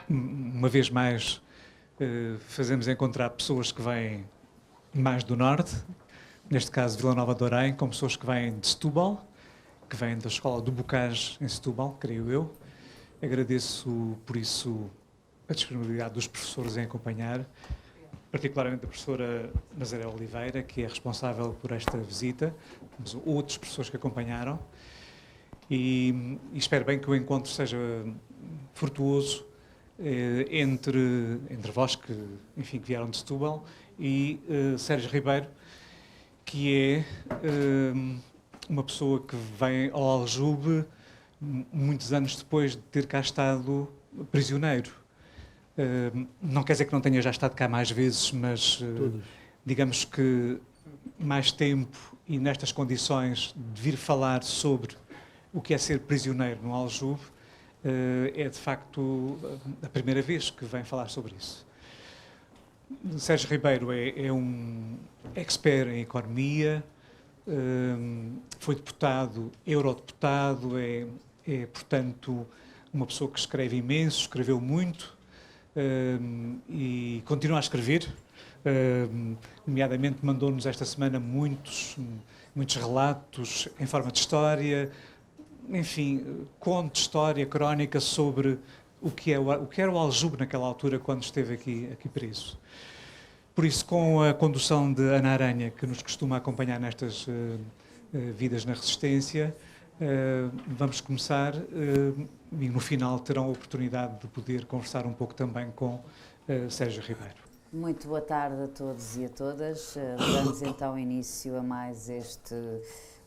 Uma vez mais, fazemos encontrar pessoas que vêm mais do norte, neste caso Vila Nova de Orem, com pessoas que vêm de Setúbal, que vêm da Escola do Bocage em Setúbal, creio eu. Agradeço, por isso, a disponibilidade dos professores em acompanhar, particularmente a professora Nazaré Oliveira, que é responsável por esta visita, mas outros professores que acompanharam. E espero bem que o encontro seja frutuoso entre vós, que vieram de Setúbal, e Sérgio Ribeiro, que é uma pessoa que vem ao Aljube muitos anos depois de ter cá estado prisioneiro. Não quer dizer que não tenha já estado cá mais vezes, mas digamos que mais tempo e nestas condições de vir falar sobre o que é ser prisioneiro no Aljube é de facto a primeira vez que vem falar sobre isso. Sérgio Ribeiro é um expert em economia, foi deputado, eurodeputado, portanto, uma pessoa que escreve imenso, escreveu muito e continua a escrever. Nomeadamente mandou-nos esta semana muitos relatos em forma de história, enfim, conto, história, crónica sobre o que era o Aljube naquela altura, quando esteve aqui preso. Por isso, com a condução de Ana Aranha, que nos costuma acompanhar nestas Vidas na Resistência, vamos começar e no final terão a oportunidade de poder conversar um pouco também com Sérgio Ribeiro. Muito boa tarde a todos e a todas. Damos então início a mais este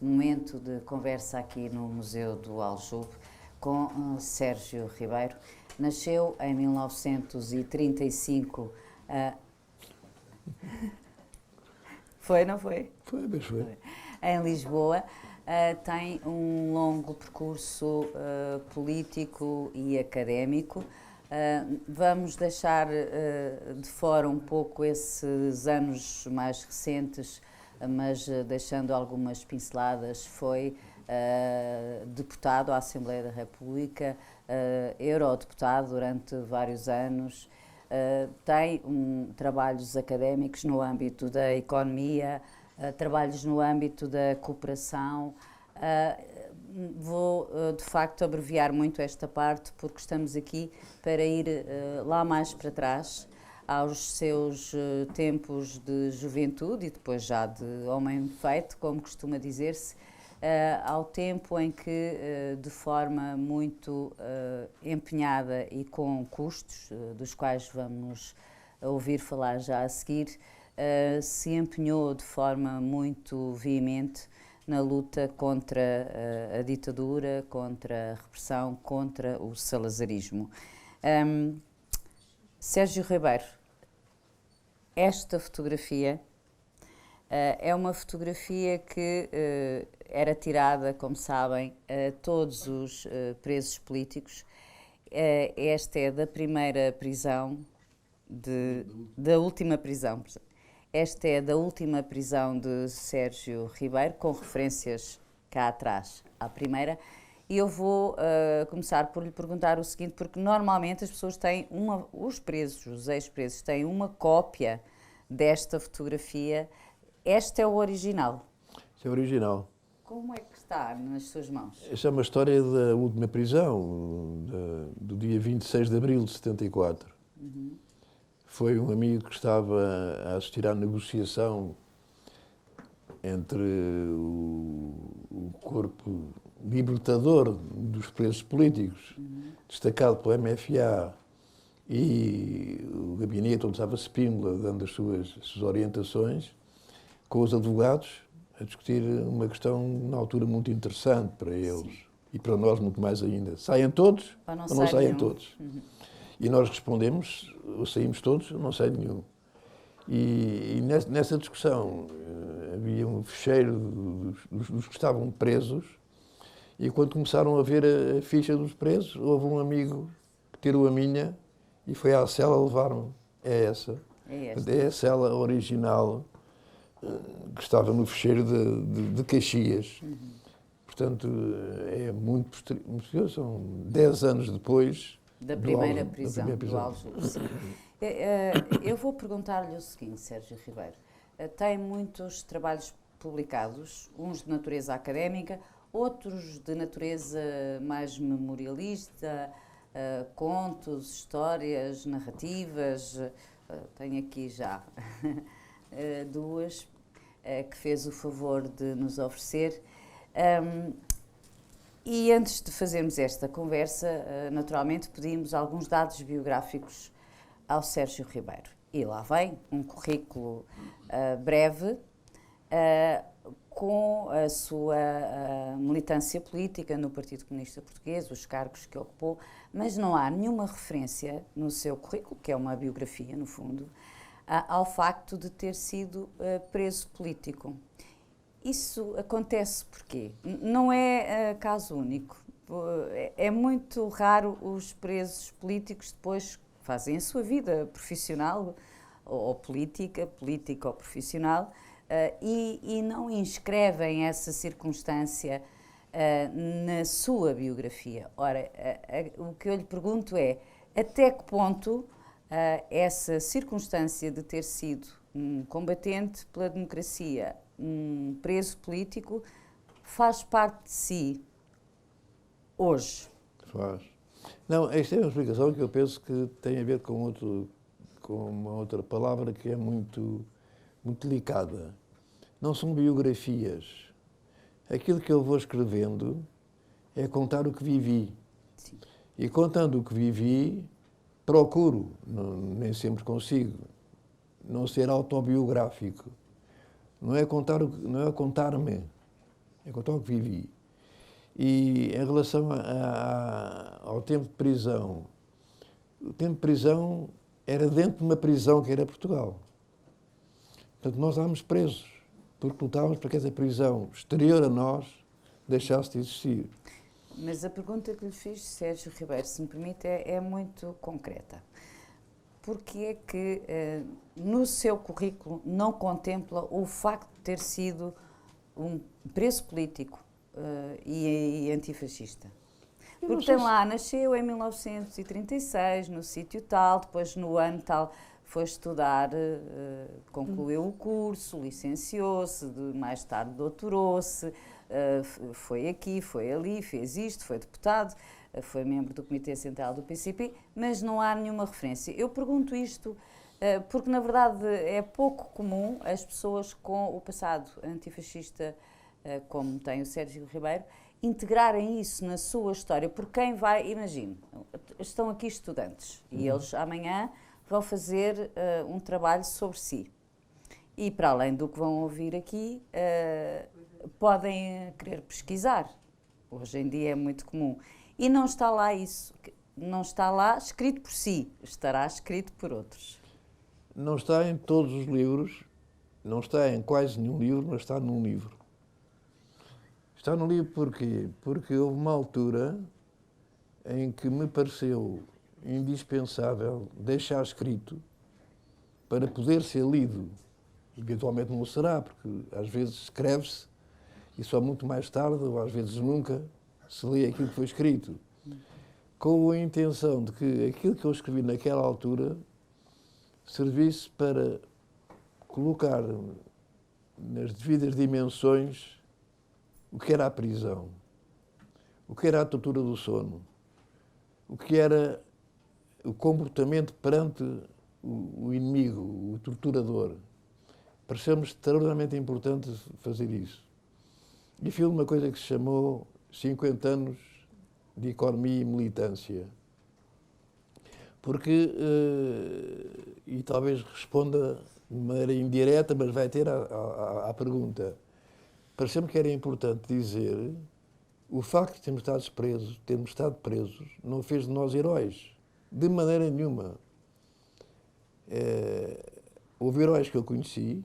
momento de conversa aqui no Museu do Aljube com Sérgio Ribeiro. Nasceu em 1935. Foi, não foi? Foi, mas foi. Em Lisboa. Tem um longo percurso político e académico. Vamos deixar de fora um pouco esses anos mais recentes, mas deixando algumas pinceladas. Foi deputado à Assembleia da República, eurodeputado durante vários anos, tem trabalhos académicos no âmbito da economia, trabalhos no âmbito da cooperação. Vou, de facto, abreviar muito esta parte, porque estamos aqui para ir lá mais para trás, aos seus tempos de juventude e depois já de homem feito, como costuma dizer-se, ao tempo em que, de forma muito empenhada e com custos, dos quais vamos ouvir falar já a seguir, se empenhou de forma muito veemente na luta contra a ditadura, contra a repressão, contra o salazarismo. Sérgio Ribeiro, esta fotografia é uma fotografia que era tirada, como sabem, a todos os presos políticos. Esta é da primeira prisão, da última prisão. Esta é da última prisão de Sérgio Ribeiro, com referências cá atrás à primeira. E eu vou começar por lhe perguntar o seguinte, porque normalmente as pessoas têm os presos, os ex-presos, têm uma cópia desta fotografia. Este é o original. Este é o original. Como é que está nas suas mãos? Esta é uma história da última prisão, do dia 26 de abril de 74. Uhum. Foi um amigo que estava a assistir à negociação entre o corpo libertador dos presos políticos, destacado pelo MFA, e o gabinete onde estava Spínola, dando as suas orientações, com os advogados, a discutir uma questão, na altura, muito interessante para eles. Sim. E para nós, muito mais ainda. Saem todos ou não saem todos? Uhum. E nós respondemos, ou saímos todos, ou não sai nenhum. E nessa discussão havia um fecheiro dos que estavam presos, e quando começaram a ver a ficha dos presos, houve um amigo que tirou a minha e foi à cela levar-me. É essa. É a cela original que estava no fecheiro de Caxias. Uhum. Portanto, é muito posterior, são 10 anos depois Da primeira da prisão, primeira do prisão. Aljube, sim. Eu vou perguntar-lhe o seguinte, Sérgio Ribeiro. Tem muitos trabalhos publicados, uns de natureza académica, outros de natureza mais memorialista, contos, histórias, narrativas. Tenho aqui já duas que fez o favor de nos oferecer. E antes de fazermos esta conversa, naturalmente pedimos alguns dados biográficos ao Sérgio Ribeiro. E lá vem um currículo breve com a sua militância política no Partido Comunista Português, os cargos que ocupou, mas não há nenhuma referência no seu currículo, que é uma biografia, no fundo, ao facto de ter sido preso político. Isso acontece porquê? Não é caso único. É muito raro os presos políticos depois fazem a sua vida profissional ou política ou profissional e não inscrevem essa circunstância na sua biografia. Ora, o que eu lhe pergunto é até que ponto essa circunstância de ter sido um combatente pela democracia, um preso político, faz parte de si hoje? Faz. Não, esta é uma explicação que eu penso que tem a ver com uma outra palavra que é muito delicada. Não são biografias. Aquilo que eu vou escrevendo é contar o que vivi. Sim. E contando o que vivi, procuro, nem sempre consigo, não ser autobiográfico. Não é contar-me, é contar o que vivi. E em relação ao tempo de prisão, o tempo de prisão era dentro de uma prisão que era Portugal. Portanto, nós estávamos presos, porque lutávamos para que essa prisão exterior a nós deixasse de existir. Mas a pergunta que lhe fiz, Sérgio Ribeiro, se me permite, é muito concreta. Porque é que no seu currículo não contempla o facto de ter sido um preso político e antifascista? Porque tem lá, nasceu em 1936, no sítio tal, depois no ano tal foi estudar, concluiu o curso, licenciou-se, mais tarde doutorou-se, foi aqui, foi ali, fez isto, foi deputado, foi membro do Comitê Central do PCP, mas não há nenhuma referência. Eu pergunto isto porque, na verdade, é pouco comum as pessoas com o passado antifascista, como tem o Sérgio Ribeiro, integrarem isso na sua história. Porque quem vai, imagine, estão aqui estudantes e eles amanhã vão fazer um trabalho sobre si. E, para além do que vão ouvir aqui, podem querer pesquisar. Hoje em dia é muito comum. E não está lá isso. Não está lá escrito por si. Estará escrito por outros. Não está em todos os livros, não está em quase nenhum livro, mas está num livro. Está no livro porquê? Porque houve uma altura em que me pareceu indispensável deixar escrito para poder ser lido. Eventualmente não será, porque às vezes escreve-se e só muito mais tarde, ou às vezes nunca, se lê aquilo que foi escrito. Com a intenção de que aquilo que eu escrevi naquela altura servisse para colocar nas devidas dimensões o que era a prisão, o que era a tortura do sono, o que era o comportamento perante o inimigo, o torturador. Pareceu-me extraordinariamente importante fazer isso. E fiz uma coisa que se chamou 50 anos de economia e militância. Porque, e talvez responda de maneira indireta, mas vai ter à pergunta, pareceu-me que era importante dizer o facto de termos estado presos, não fez de nós heróis, de maneira nenhuma. Houve heróis que eu conheci,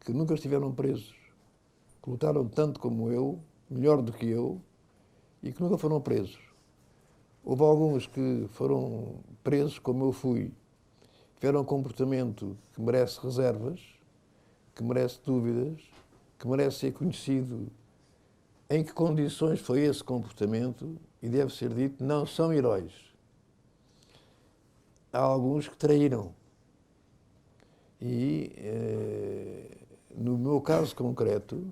que nunca estiveram presos, que lutaram tanto como eu, melhor do que eu, e que nunca foram presos. Houve alguns que foram presos, como eu fui, tiveram um comportamento que merece reservas, que merece dúvidas, que merece ser conhecido em que condições foi esse comportamento, e deve ser dito, não são heróis. há alguns que traíram. E, no meu caso concreto,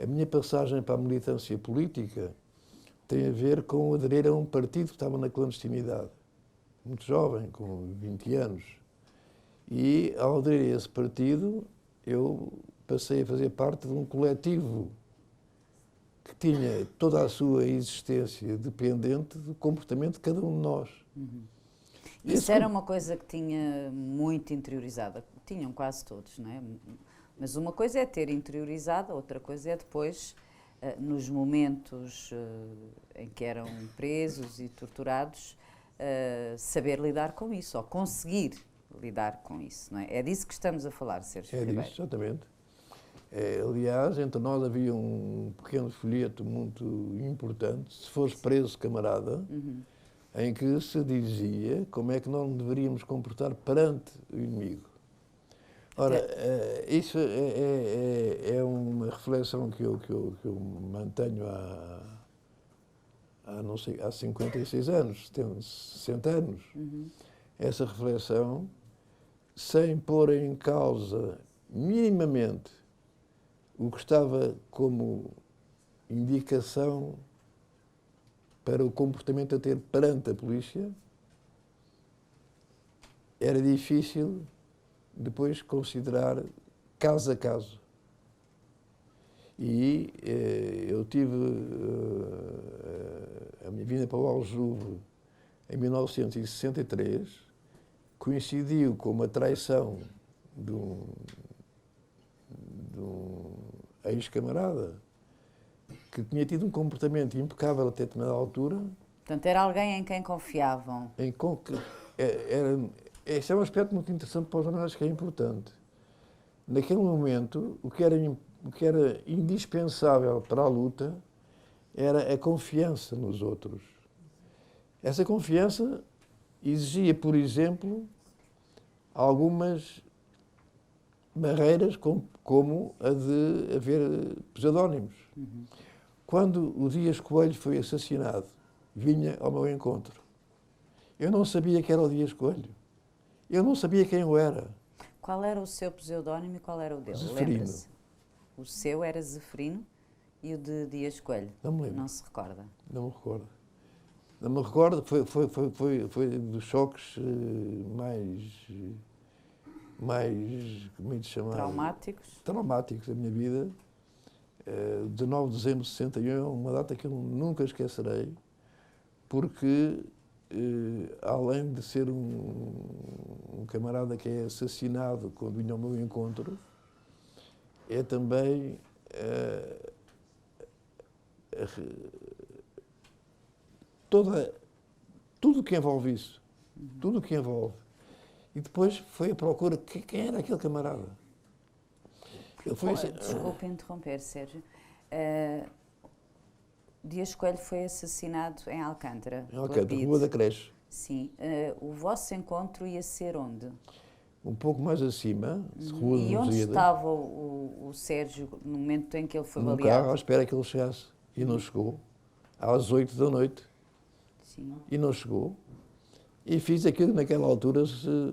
a minha passagem para a militância política tem a ver com aderir a um partido que estava na clandestinidade. Muito jovem, com 20 anos. E, ao aderir a esse partido, eu passei a fazer parte de um coletivo que tinha toda a sua existência dependente do comportamento de cada um de nós. Isso era uma coisa que tinha muito interiorizada. Tinham quase todos, não é? Mas uma coisa é ter interiorizado, outra coisa é depois, nos momentos em que eram presos e torturados, saber lidar com isso, ou conseguir lidar com isso, não é? É disso que estamos a falar, Sérgio Ribeiro. É disso, exatamente. Aliás, entre nós havia um pequeno folheto muito importante, se fores preso, camarada, em que se dizia como é que nós deveríamos comportar perante o inimigo. Ora, isso é uma reflexão que eu mantenho não sei, há 56 anos, 60 anos. Essa reflexão, sem pôr em causa minimamente o que estava como indicação para o comportamento a ter perante a polícia, era difícil depois considerar caso a caso. E eu tive a minha vinda para o Aljube em 1963, coincidiu com uma traição de um ex-camarada que tinha tido um comportamento impecável até determinada altura. Portanto, era alguém em quem confiavam. Esse é um aspecto muito interessante para os jornalistas, que é importante. Naquele momento, o que era indispensável para a luta era a confiança nos outros. Essa confiança exigia, por exemplo, algumas barreiras, como a de haver pseudónimos. Quando o Dias Coelho foi assassinado, vinha ao meu encontro. Eu não sabia que era o Dias Coelho. Eu não sabia quem eu era. Qual era o seu pseudónimo e qual era o dele? Zeferino. Lembra-se? O seu era Zeferino e o de Dias Coelho? Não me lembro. Não se recorda? Não me recordo. Não me recordo, foi dos choques mais, como é que se chama? Traumáticos da minha vida. 19 de dezembro de 61 é uma data que eu nunca esquecerei, porque além de ser um camarada que é assassinado quando vinha ao meu encontro, é também tudo o que envolve isso. Tudo o que envolve. E depois foi a procura de quem era aquele camarada. Ele foi Desculpe interromper, Sérgio. Dias Coelho foi assassinado em Alcântara. Em Alcântara, Rua da Creche. Sim. O vosso encontro ia ser onde? Um pouco mais acima, Rua E do onde Lusíada. estava o Sérgio no momento em que ele foi Num baleado? carro à espera que ele chegasse. E não chegou. Às 8 da noite. Sim. E não chegou. E fiz aquilo que naquela altura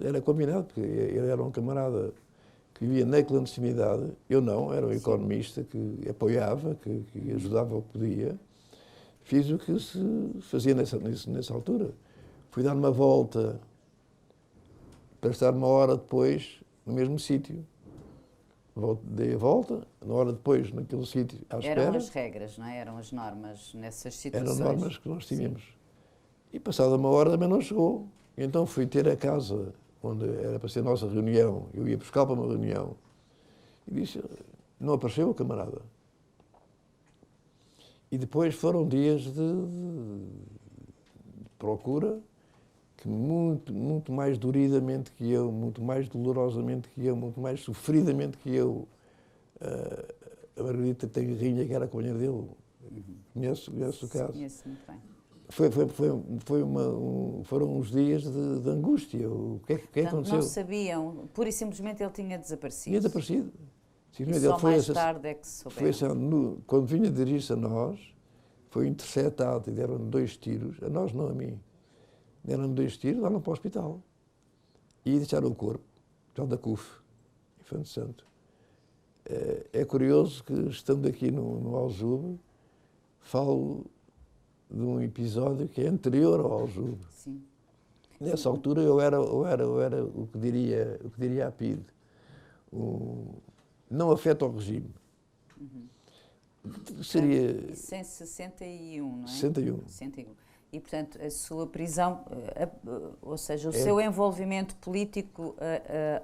era combinado, porque ele era um camarada que vivia na clandestinidade. Eu não, era um economista que apoiava, que ajudava o que podia. Fiz o que se fazia nessa altura. Fui dar uma volta para estar uma hora depois no mesmo sítio. Dei a volta, uma hora depois naquele sítio à espera. Eram as regras, não é? Eram as normas nessas situações. Eram normas que nós tínhamos. Sim. E passada uma hora também não chegou. Então fui ter a casa onde era para ser a nossa reunião. Eu ia buscar para uma reunião. E disse, não apareceu o camarada. E depois foram dias de procura, que muito mais doridamente que eu, muito mais dolorosamente que eu, muito mais sofridamente que eu, a Margarida Tangarrinha, que era a companheira dele, conhece o caso. Conheço muito bem. Foram uns dias de angústia. O que aconteceu? Não sabiam, pura e simplesmente ele tinha desaparecido. Tinha desaparecido. E só mais tarde é que se souberam. Quando vinha dirigir-se a nós, foi interceptado e deram-lhe 2 tiros, a nós não, a mim. Deram-lhe 2 tiros lá para o hospital. e deixaram o corpo, já da CUF, Infante Santo. É curioso que, estando aqui no Aljube, falo de um episódio que é anterior ao Aljube. Sim. Nessa altura eu era o que diria a PIDE, não afeta ao regime. Seria... Isso em 61, não é? 61. 61. E, portanto, a sua prisão, ou seja, o seu envolvimento político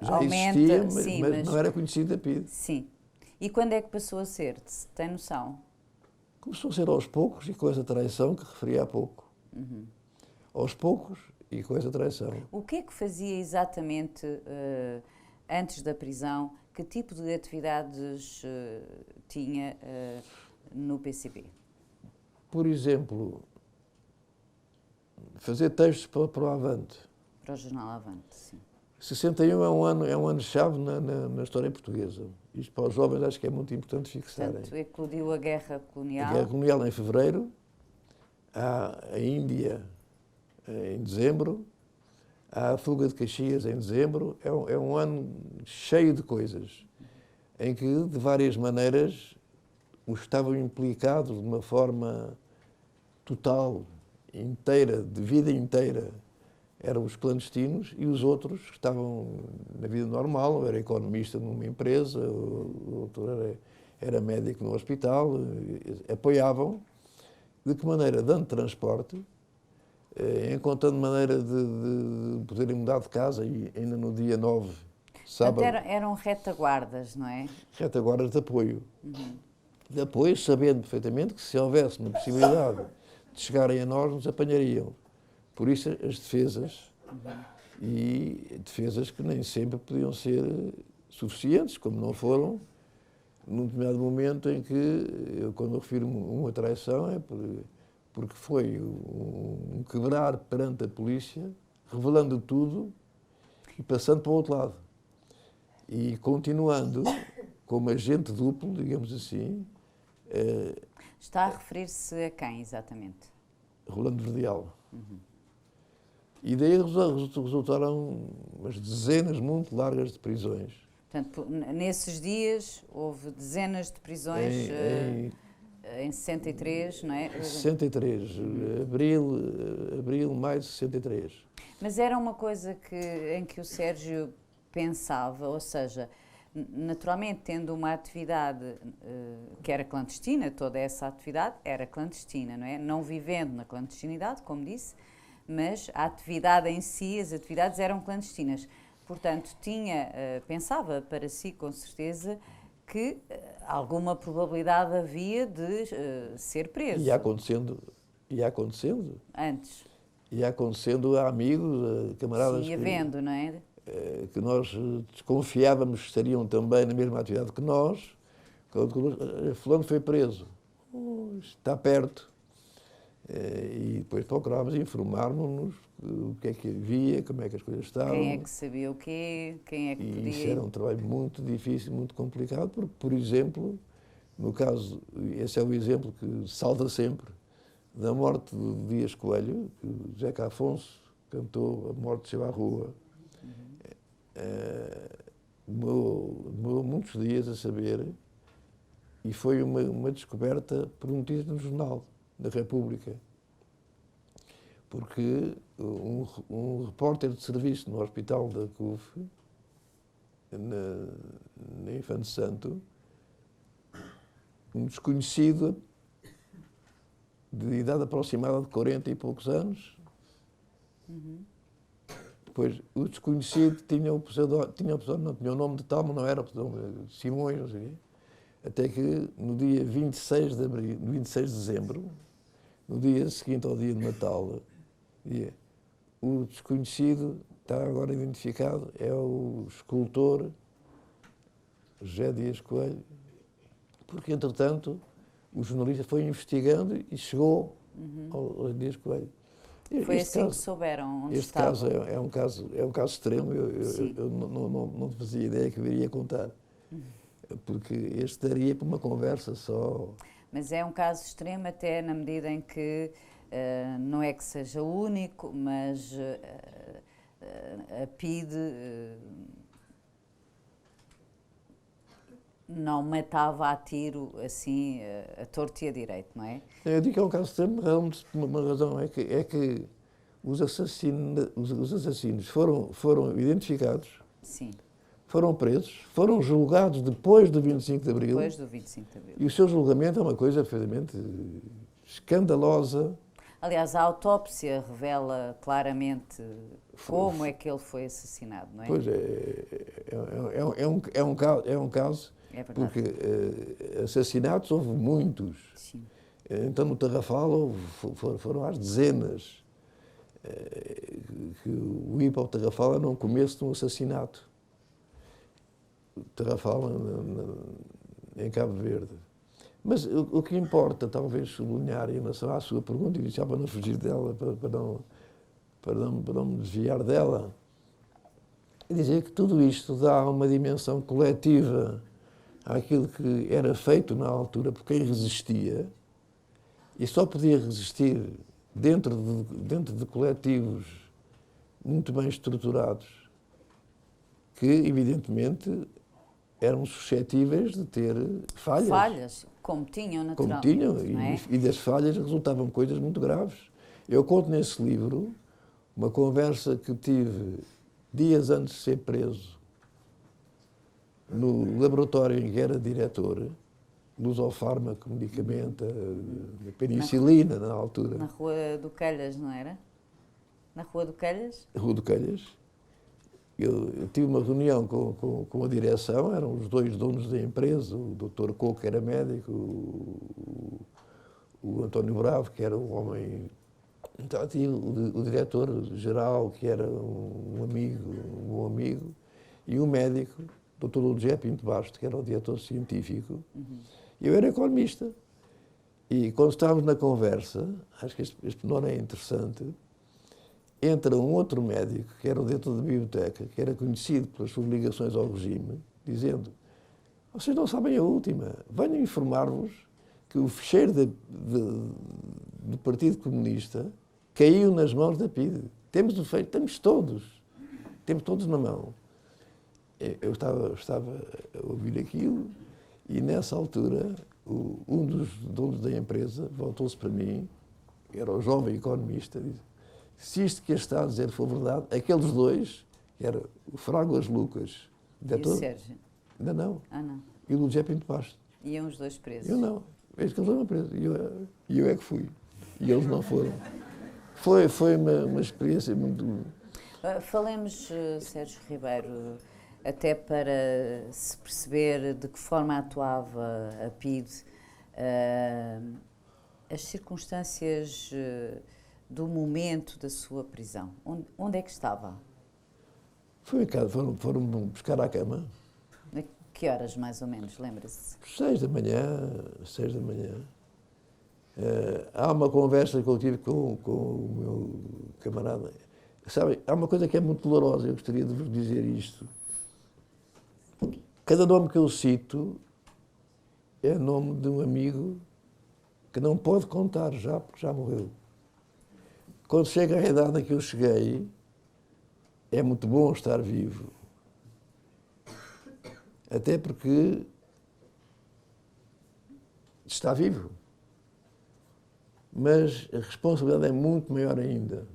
já aumenta... existia, sim, mas não era conhecido da PIDE. Sim. E quando é que passou a ser? Tem noção? Começou a ser aos poucos e com essa traição que referi há pouco. Aos poucos e com essa traição. O que é que fazia exatamente antes da prisão? Que tipo de atividades tinha no PCP? Por exemplo, fazer textos para o Avante. Para o jornal Avante, sim. 61 é um ano-chave na história portuguesa. Isto para os jovens acho que é muito importante fixarem. Portanto, eclodiu a Guerra Colonial. A Guerra Colonial em fevereiro, há a Índia em dezembro, há a fuga de Caxias em dezembro. É um ano cheio de coisas, em que, de várias maneiras, os que estavam implicados de uma forma total, inteira, de vida inteira, eram os clandestinos, e os outros que estavam na vida normal. Eu era economista numa empresa, o outro era médico no hospital, apoiavam. De que maneira? Dando transporte, encontrando maneira de poderem mudar de casa, e ainda no dia 9, sábado... Portanto, eram retaguardas, não é? Retaguardas de apoio. De apoio, sabendo perfeitamente que, se houvesse uma possibilidade de chegarem a nós, nos apanhariam. Por isso, as defesas, e defesas que nem sempre podiam ser suficientes, como não foram, num determinado momento em que, eu, quando eu refiro uma traição, é porque foi um quebrar perante a polícia, revelando tudo e passando para o outro lado. E continuando como agente duplo, digamos assim. Está a referir-se a quem, exatamente? Rolando Verdial. E daí resultaram umas dezenas muito largas de prisões. Portanto, nesses dias houve dezenas de prisões em 63, não é? 63, abril, maio de 63. Mas era uma coisa em que o Sérgio pensava, ou seja, naturalmente tendo uma atividade que era clandestina, toda essa atividade era clandestina, não é? Não vivendo na clandestinidade, como disse, mas a atividade em si, as atividades eram clandestinas. Portanto, pensava para si, com certeza, que alguma probabilidade havia de ser preso. Ia acontecendo. Antes. Ia acontecendo a amigos, a camaradas. Sim, ia vendo, não é? Que nós desconfiávamos que estariam também na mesma atividade que nós. Fulano foi preso. Está perto. E depois procurávamos informar-nos o que é que havia, como é que as coisas estavam. Quem é que sabia o quê, quem é que podia... E isso era um trabalho muito difícil, muito complicado, porque, por exemplo, no caso, esse é o exemplo que salta sempre, da morte de Dias Coelho, que o Zeca Afonso cantou A Morte Chegou à Rua. Demorou muitos dias a saber, e foi uma descoberta por um notícia no jornal da República, porque um repórter de serviço no hospital da CUF, na Infante Santo, um desconhecido de idade aproximada de 40 e poucos anos, depois o desconhecido tinha o nome de tal, mas não era o pseudónimo, Simões, não sei o quê. Até que no dia 26 de dezembro, no dia seguinte ao dia de Natal, o desconhecido está agora identificado, é o escultor José Dias Coelho, porque, entretanto, o jornalista foi investigando e chegou ao Dias Coelho. Foi assim que souberam onde este estava. Caso é um caso extremo, eu não fazia ideia que eu iria contar, porque este daria para uma conversa só. Mas é um caso extremo até na medida em que não é que seja único, mas a PIDE não matava a tiro assim a torto e a direito, não é? Eu digo que é um caso extremo, uma razão é que os assassinos foram identificados, Sim, foram presos, foram julgados depois do 25 de Abril. depois do 25 de Abril. E o seu julgamento é uma coisa perfeitamente escandalosa. Aliás, a autópsia revela claramente como é que ele foi assassinado, não é? Pois é um caso, É verdade. porque assassinatos houve muitos. Sim. Então no Tarrafal foram às dezenas. Que o ir para o Tarrafal era um começo de um assassinato. O Tarrafal em Cabo Verde. Mas o que importa, talvez, sublinhar em relação à sua pergunta inicial, para não fugir dela, para não me desviar dela, é dizer que tudo isto dá uma dimensão coletiva àquilo que era feito na altura por quem resistia, e só podia resistir dentro de coletivos muito bem estruturados, que, evidentemente, eram suscetíveis de ter falhas. Falhas, como tinham naturalmente. Como tinham, não é? e das falhas resultavam coisas muito graves. Eu conto nesse livro uma conversa que tive dias antes de ser preso no laboratório em que era diretor, lusofármaco, medicamento, penicilina na altura. Na Rua do Calhas, não era? Na Rua do Calhas? Rua do Calhas. Eu tive uma reunião com a direção, eram os dois donos da empresa, o Dr. Coco, que era médico, o António Bravo, que era um homem... Então, tinha o diretor-geral, que era um amigo, um bom amigo, e o médico, o Dr. Ludgé Pinto Basto, que era o diretor científico. Eu era economista. E quando estávamos na conversa, acho que este pormenor é interessante, entra um outro médico, que era o diretor da biblioteca, que era conhecido pelas suas ligações ao regime, dizendo: vocês não sabem a última, venho informar-vos que o ficheiro do Partido Comunista caiu nas mãos da PIDE. Temos o feito, temos todos na mão. Eu estava a ouvir aquilo e, nessa altura, um dos donos da empresa voltou-se para mim, era o jovem economista, disse: se isto que está a dizer for verdade, aqueles dois, que era o Fragoas Lucas, E o Sérgio? Ainda não. Ah, não. E o Ludgé Pinto Basto. Iam os dois presos? Eu não. Eles que eles foram presos. E eu é que fui. E eles não foram. Foi uma experiência muito... Falemos, Sérgio Ribeiro, até para se perceber de que forma atuava a PIDE, as circunstâncias do momento da sua prisão. Onde é que estava? Foi em casa, foram buscar à cama. A que horas, mais ou menos, lembra-se? 6 da manhã. Há uma conversa que eu tive com o meu camarada. Sabe, há uma coisa que é muito dolorosa, eu gostaria de vos dizer isto. Cada nome que eu cito é nome de um amigo que não pode contar já, porque já morreu. Quando chega à idade em que eu cheguei, é muito bom estar vivo. Até porque está vivo. Mas a responsabilidade é muito maior ainda.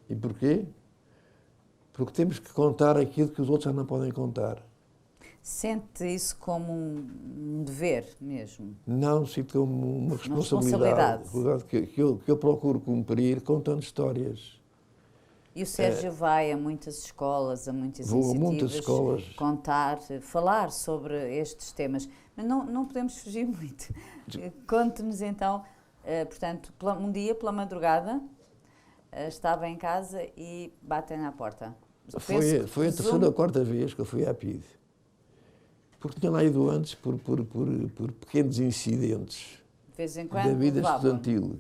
E porquê? Porque temos que contar aquilo que os outros já não podem contar. Sente isso como um dever mesmo? Não, sinto como uma responsabilidade que eu procuro cumprir contando histórias. E o Sérgio vai a muitas escolas, a muitas Vou a iniciativas, muitas escolas. contar, falar sobre estes temas. Mas não podemos fugir muito. Conte-nos então, portanto, um dia pela madrugada, estava em casa e batem na porta. Foi a terceira ou quarta vez que eu fui à PIDE. Porque tinha lá ido antes por pequenos incidentes de vez em quando, da vida estudantil.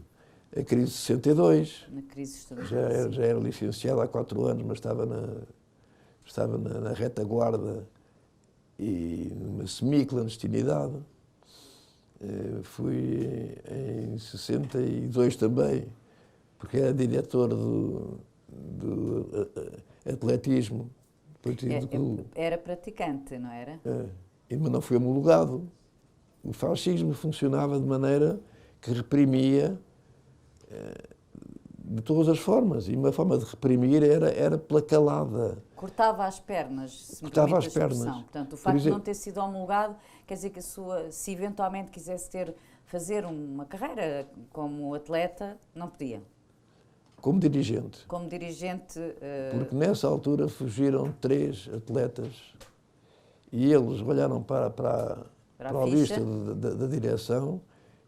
A crise de 62. Na crise estudantil. Já era licenciado há 4 anos, mas estava na retaguarda e numa semi-clandestinidade. Fui em 62 também, porque era diretor atletismo. Depois tive do clube. Era praticante, não era? Mas não foi homologado. O fascismo funcionava de maneira que reprimia de todas as formas. E uma forma de reprimir era pela calada. Cortava as pernas, se me Cortava permite as a expressão. pernas. Portanto, o facto de não ter sido homologado quer dizer que se eventualmente quisesse fazer uma carreira como atleta, não podia. Como dirigente. Como dirigente... Porque nessa altura fugiram 3 atletas e eles olharam para a lista da direção.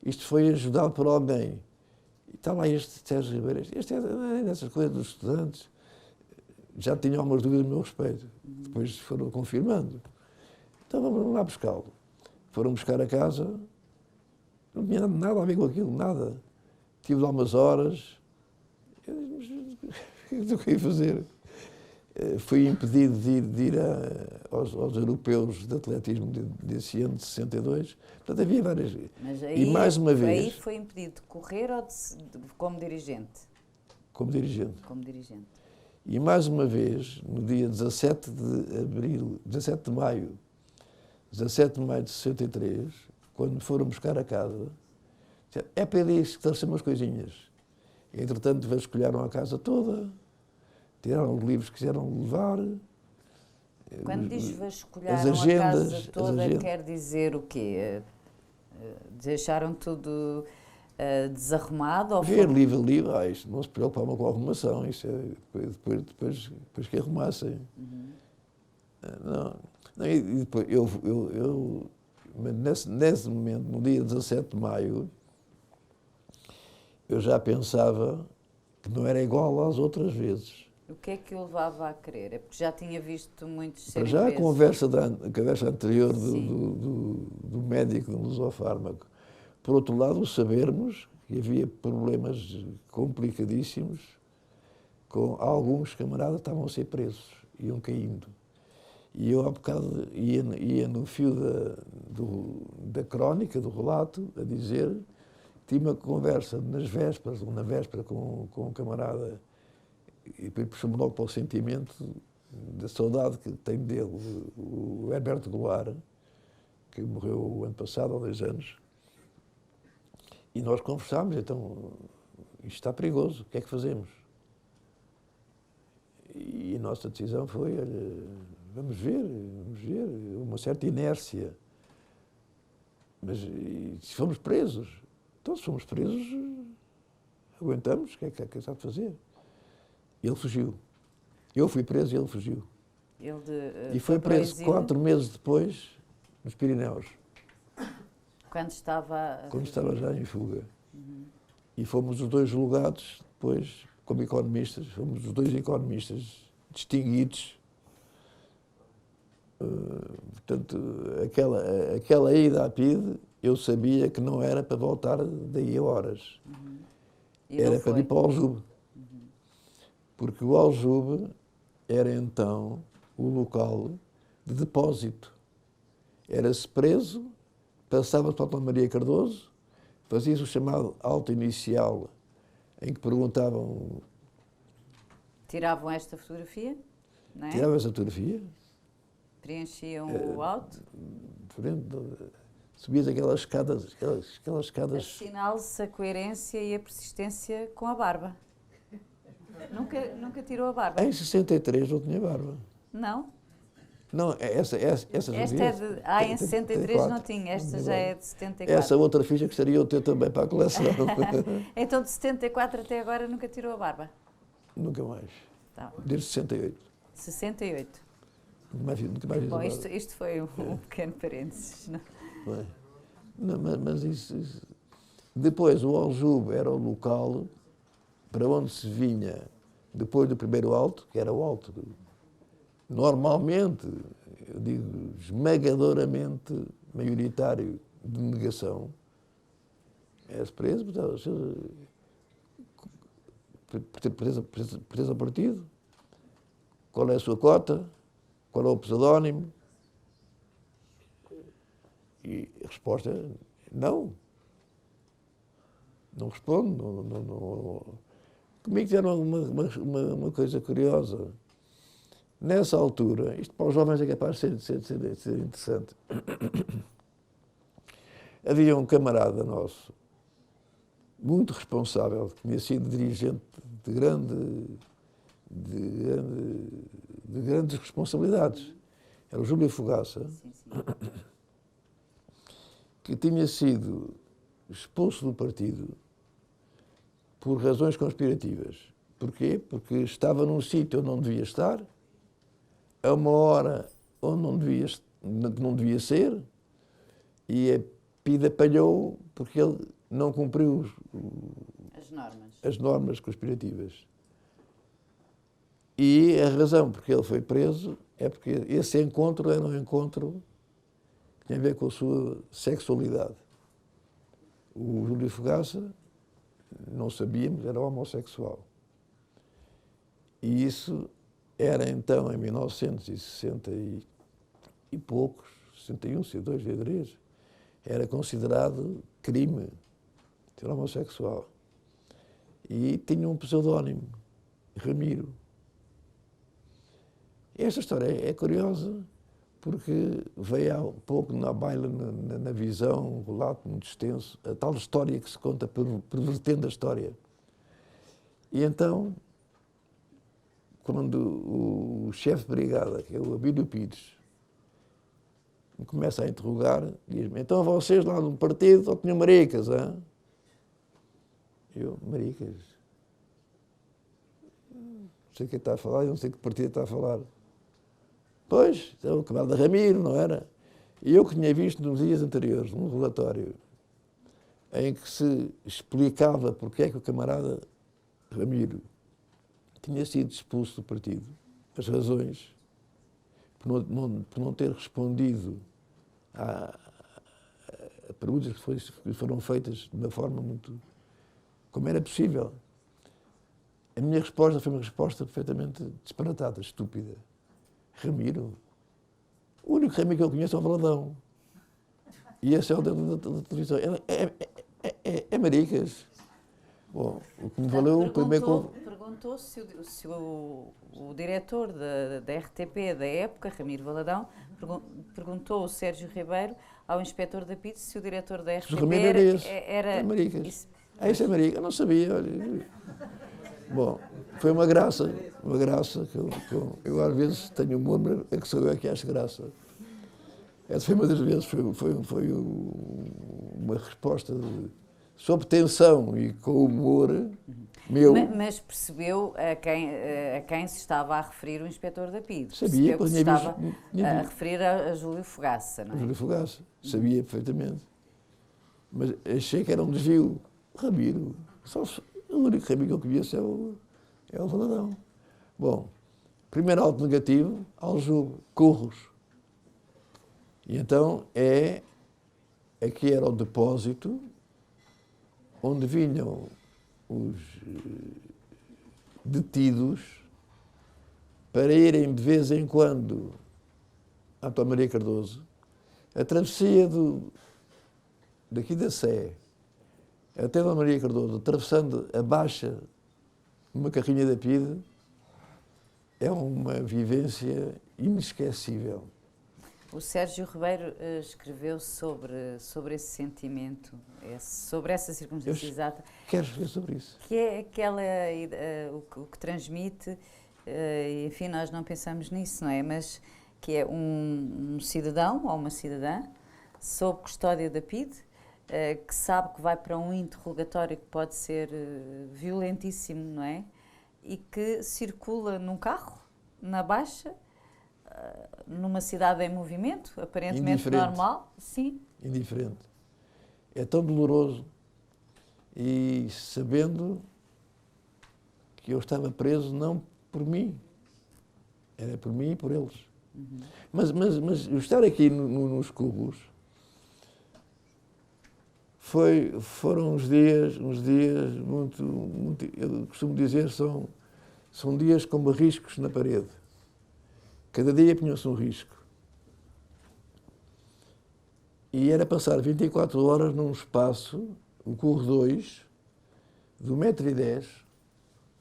Isto foi ajudado por alguém. E está lá este Sérgio Ribeiro. Este é dessas coisas dos estudantes. Já tinha algumas dúvidas a meu respeito. Depois foram confirmando. Então vamos lá buscá-lo. Foram buscar a casa. Não tinha nada a ver com aquilo, nada. Tive lá umas horas. O que eu ia fazer? Fui impedido de ir aos europeus de atletismo desse ano de 62. Portanto, havia várias... Mas aí, e mais uma vez... Aí foi impedido de correr ou como dirigente? Como dirigente. Como dirigente. E mais uma vez, no dia 17 de maio de 63, quando me foram buscar a casa, é para ir esclarecer umas coisinhas. Entretanto, vasculharam a casa toda, tiraram os livros que quiseram levar. Quando diz vasculharam a casa toda, quer dizer o quê? Deixaram tudo desarrumado? Ou livre, isto não se preocupavam com a arrumação, isso é depois que arrumassem. Não, e depois, nesse momento, no dia 17 de maio, eu já pensava que não era igual às outras vezes. O que é que o levava a querer? É porque já tinha visto muitos Para serem já presos. a conversa anterior do médico do lusofármaco. Por outro lado, sabermos que havia problemas complicadíssimos com alguns camaradas que estavam a ser presos, iam caindo. E eu, há bocado, ia no fio da crónica, do relato, a dizer... Tive uma conversa na véspera com um camarada e puxou-me logo para o sentimento da saudade que tenho dele, o Herberto Goulart, que morreu o ano passado, há 2 anos. E nós conversámos, então, isto está perigoso, o que é que fazemos? E a nossa decisão foi, olha, vamos ver, uma certa inércia. Mas se formos presos? Então, se fomos presos, aguentamos, o que é que está a fazer? Ele fugiu. Eu fui preso e ele fugiu. E foi preso 4 meses depois, nos Pirineus. Quando estava já em fuga. E fomos os 2 julgados depois, como economistas, fomos os 2 economistas distinguidos. Portanto, aquela ida à PIDE, eu sabia que não era para voltar daí a horas. Era para ir para o Aljube. Porque o Aljube era então o local de depósito. Era-se preso, passava-se para a Dona Maria Cardoso, fazia-se o chamado auto inicial, em que perguntavam... Tiravam esta fotografia, não é? Tiravam essa fotografia. Preenchiam o auto. Subias aquelas escadas. Assinala-se a coerência e a persistência com a barba. Nunca tirou a barba? Em 63 não tinha barba. Não? Não, esta é de... em 63 não tinha, esta já é de 74. Essa outra ficha gostaria de ter também para a coleção. Então de 74 até agora nunca tirou a barba? Nunca mais. Tá. Desde 68. 68. Nunca mais bom, isto foi um pequeno parênteses. Não? Mas isso... Depois, o Aljube era o local para onde se vinha, depois do primeiro alto, que era o alto, normalmente, eu digo, esmagadoramente maioritário de negação, é-se preso, pertence ao partido, qual é a sua cota, qual é o pseudónimo, e a resposta é não. Não respondo. Comigo tiveram uma coisa curiosa. Nessa altura, isto para os jovens é capaz de ser interessante, havia um camarada nosso, muito responsável, que tinha sido dirigente de grandes responsabilidades. Era o Júlio Fogaça, que tinha sido expulso do partido por razões conspirativas. Porquê? Porque estava num sítio onde não devia estar, a uma hora onde não devia ser, e a PIDE apanhou porque ele não cumpriu as normas conspirativas. E a razão porque ele foi preso é porque esse encontro era um encontro que tinha a ver com a sua sexualidade. O Júlio Fogaça, não sabíamos, era homossexual. E isso era então, em 1960 e poucos, 61, 62, 63, era considerado crime ser homossexual. E tinha um pseudónimo, Ramiro. E esta história é curiosa porque veio há pouco na baila, na visão, um relato muito extenso, a tal história que se conta pervertendo a história. E então, quando o chefe de brigada, que é o Abílio Pires, me começa a interrogar, diz-me: então vocês lá no partido só tinham maricas, hã? Eu, maricas? Não sei o que está a falar, eu não sei que partido está a falar. Pois, é o camarada Ramiro, não era? E eu que tinha visto nos dias anteriores um relatório em que se explicava porque é que o camarada Ramiro tinha sido expulso do partido, as razões, por não ter respondido a perguntas que foram feitas de uma forma muito... como era possível. A minha resposta foi uma resposta perfeitamente disparatada, estúpida. Ramiro? O único Ramiro que eu conheço é o Valadão. E esse é o da televisão. É maricas. Bom, o que me valeu... Perguntou se o diretor da RTP da época, Ramiro Valadão, perguntou ao Sérgio Ribeiro, ao inspetor da PIDE, se o diretor da RTP era maricas. Isso é marica. Eu não sabia. Olha. Bom, foi uma graça que eu às vezes tenho humor, mas é que sou eu que acho graça. Essa foi uma das vezes, foi uma resposta sob tensão e com humor meu. Mas percebeu a quem se estava a referir o inspetor da PIDE? Sabia, que se estava a referir a Júlio Fogaça, não é? Júlio Fogaça, sabia perfeitamente. Mas achei que era um desvio. Ramiro, o único Ramiro que eu conheço é o Valadão. Bom, primeiro alto negativo, Aljube, Curros. E então aqui era o depósito onde vinham os detidos para irem de vez em quando à Antônio Maria Cardoso. A travessia daqui da Sé até Dona Maria Cardoso, atravessando a Baixa numa carrinha da PIDE, é uma vivência inesquecível. O Sérgio Ribeiro escreveu sobre esse sentimento, sobre essa circunstância exata. Quero escrever sobre isso. Que é aquela, o que transmite, enfim, nós não pensamos nisso, não é? Mas que é um cidadão ou uma cidadã sob custódia da PIDE, que sabe que vai para um interrogatório que pode ser violentíssimo, não é? E que circula num carro, na Baixa, numa cidade em movimento, aparentemente normal. Sim. Indiferente. É tão doloroso. E sabendo que eu estava preso não por mim, era por mim e por eles. Uhum. Mas estar aqui nos Cubos foram uns dias muito, eu costumo dizer, são dias como riscos na parede. Cada dia punha-se um risco. E era passar 24 horas num espaço, o Curro 2, de 1,10 m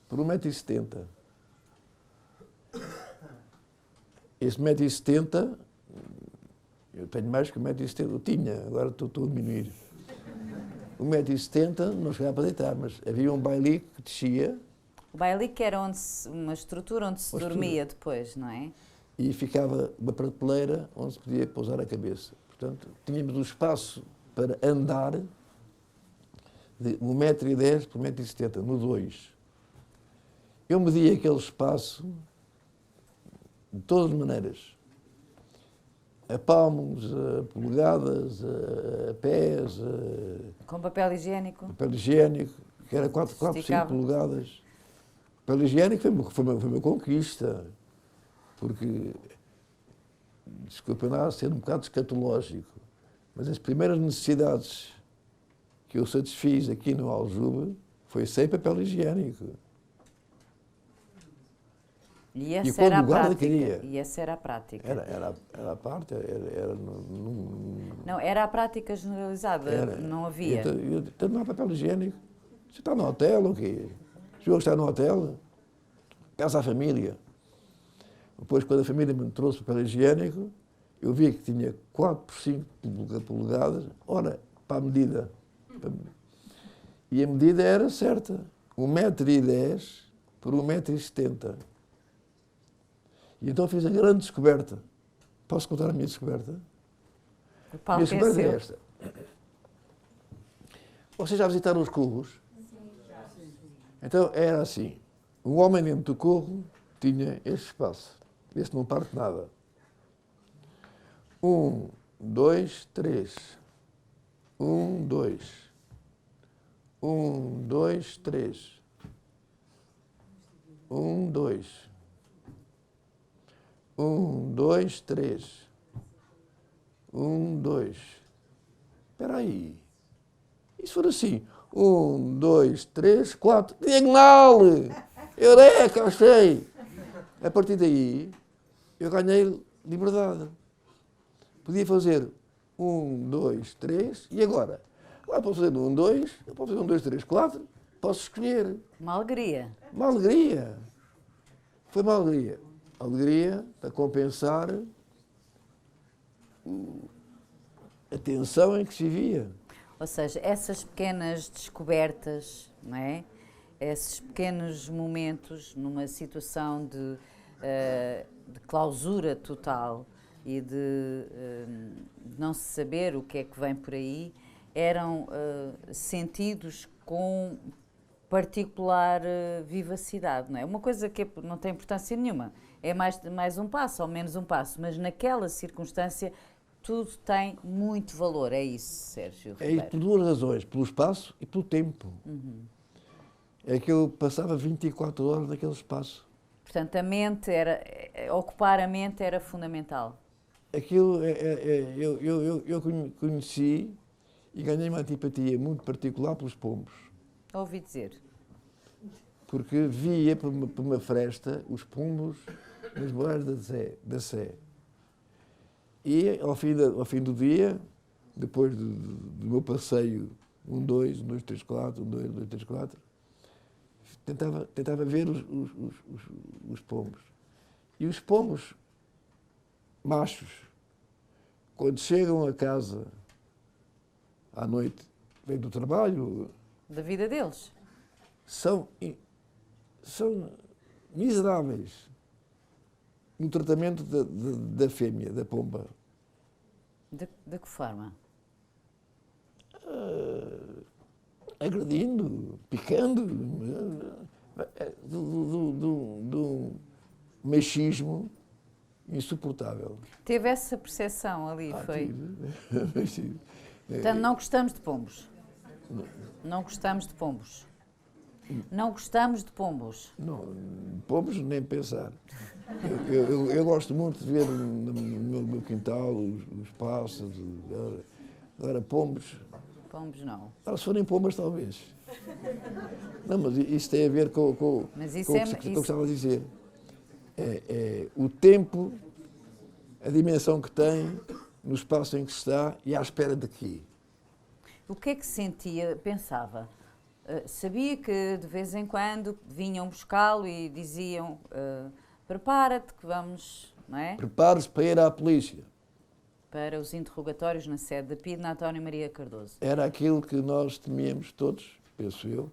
por 1,70 m. esse 1,70 m, eu tenho mais que 1,70 m, eu tinha, agora estou a diminuir. 1,70 m não chegava para deitar, mas havia um bailique que descia. O bailique era uma estrutura onde se dormia depois, não é? E ficava uma prateleira onde se podia pousar a cabeça. Portanto, tínhamos um espaço para andar de 1,10 m por 1,70 m, no 2. Eu media aquele espaço de todas as maneiras. A palmos, a polegadas, a pés, Com papel higiênico? papel higiênico, que era 4, 5 polegadas. O papel higiênico foi uma conquista, porque, desculpem lá, sendo um bocado escatológico, mas as primeiras necessidades que eu satisfiz aqui no Aljube foi sem papel higiênico. E essa era a prática. Queria. E essa era a prática. Era a parte, Não, era a prática generalizada, não havia. Então não há papel higiênico. Você está no hotel ou quê? O senhor está no hotel? Peça à família. Depois, quando a família me trouxe papel higiênico, eu vi que tinha 4 por 5 polegadas, ora, para a medida. E a medida era certa, 1,10 m por 1,70 m. E então fiz a grande descoberta. Posso contar a minha descoberta? A minha descoberta é esta. Vocês já visitaram os curros? Então era assim, um homem dentro do curro tinha este espaço. Este não parte nada. 1, 2, 3. 1, 2. 1, 2, 3. 1, 2. 1, 2, 3. 1, 2. Espera aí. E se for assim? 1, 2, 3, 4. Diagonal! Eureka, achei! A partir daí, eu ganhei liberdade. Podia fazer 1, 2, 3 e agora? Agora posso fazer 1, 2, eu posso fazer 1, 2, 3, 4. Posso escolher. Uma alegria. Uma alegria. Foi uma alegria. Alegria para compensar a tensão em que se vivia. Ou seja, essas pequenas descobertas, não é? Esses pequenos momentos numa situação de clausura total e de não se saber o que é que vem por aí, eram sentidos com particular vivacidade, não é? Uma coisa que não tem importância nenhuma, é mais um passo ou menos um passo, mas naquela circunstância tudo tem muito valor, é isso, Sérgio Ribeiro? É isso por duas razões, pelo espaço e pelo tempo. Uhum. É que eu passava 24 horas naquele espaço. Portanto, ocupar a mente era fundamental. Aquilo, eu conheci e ganhei uma antipatia muito particular pelos pombos. Ouvi dizer. Porque via por uma fresta os pombos nas moradas da Sé. E ao fim do dia, depois do meu passeio 1, 2, 1, 2, 3, 4, 1, 2, 1, 2, 3, 4, tentava ver os pombos. E os pombos machos, quando chegam a casa à noite, vêm do trabalho, Da vida deles. são miseráveis no tratamento da fêmea, da pomba. De que forma? Agredindo, picando, do machismo insuportável. Teve essa percepção ali, foi? Tive. Portanto, não gostamos de pombos. Não gostamos de pombos. Não gostamos de pombos. Não, pombos nem pensar. Eu gosto muito de ver no meu quintal os pássaros. Agora, pombos. Pombos não. Agora, se forem pombas, talvez. Não, mas isso tem a ver com o que eu estava a dizer. O tempo, a dimensão que tem, no espaço em que se está e à espera de quê. O que é que sentia, pensava? Sabia que de vez em quando vinham buscá-lo e diziam prepara-te que vamos não é? Prepare-se para ir à polícia. Para os interrogatórios na sede da PIDE, na António Maria Cardoso. Era aquilo que nós temíamos todos, penso eu.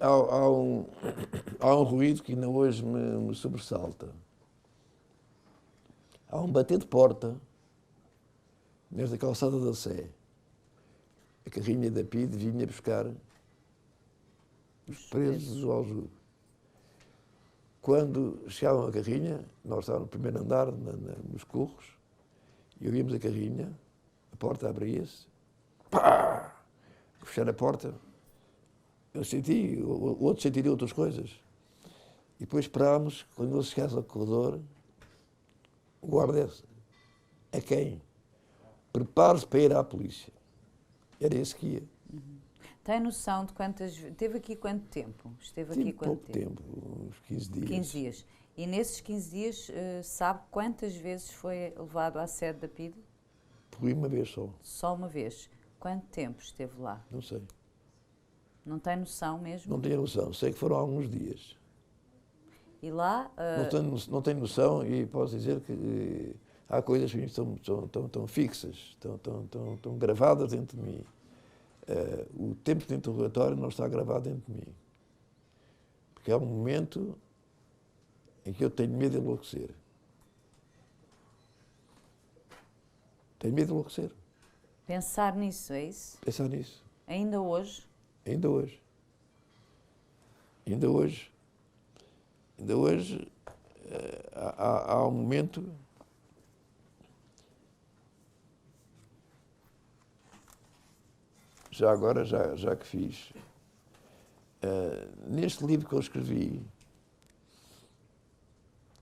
Há um ruído que ainda hoje me sobressalta. Há um bater de porta nesta calçada da Sé. A carrinha da PIDE vinha buscar os presos do Aljube. Quando chegavam a carrinha, nós estávamos no primeiro andar, nos curros, e ouvimos a carrinha, a porta abria-se, pá! Fechar a porta, eu senti, o outro sentiria outras coisas. E depois esperámos, quando ele chegasse ao corredor, o guarda disse: a quem? Prepare-se para ir à polícia. Era esse que ia. Tem noção de quantas... Teve aqui quanto tempo? Esteve aqui quanto pouco tempo, uns 15 dias. 15 dias. E nesses 15 dias, sabe quantas vezes foi levado à sede da PIDE? Fui uma vez só. Só uma vez. Quanto tempo esteve lá? Não sei. Não tem noção mesmo? Não tenho noção. Sei que foram alguns dias. E lá... Não tenho noção e posso dizer que há coisas que estão fixas, estão gravadas dentro de mim. O tempo de interrogatório não está gravado dentro de mim. Porque é um momento em que eu tenho medo de enlouquecer. Tenho medo de enlouquecer. Pensar nisso, é isso? Pensar nisso. Ainda hoje? Ainda hoje. Ainda hoje. Ainda hoje há um momento já agora, já que fiz. Neste livro que eu escrevi,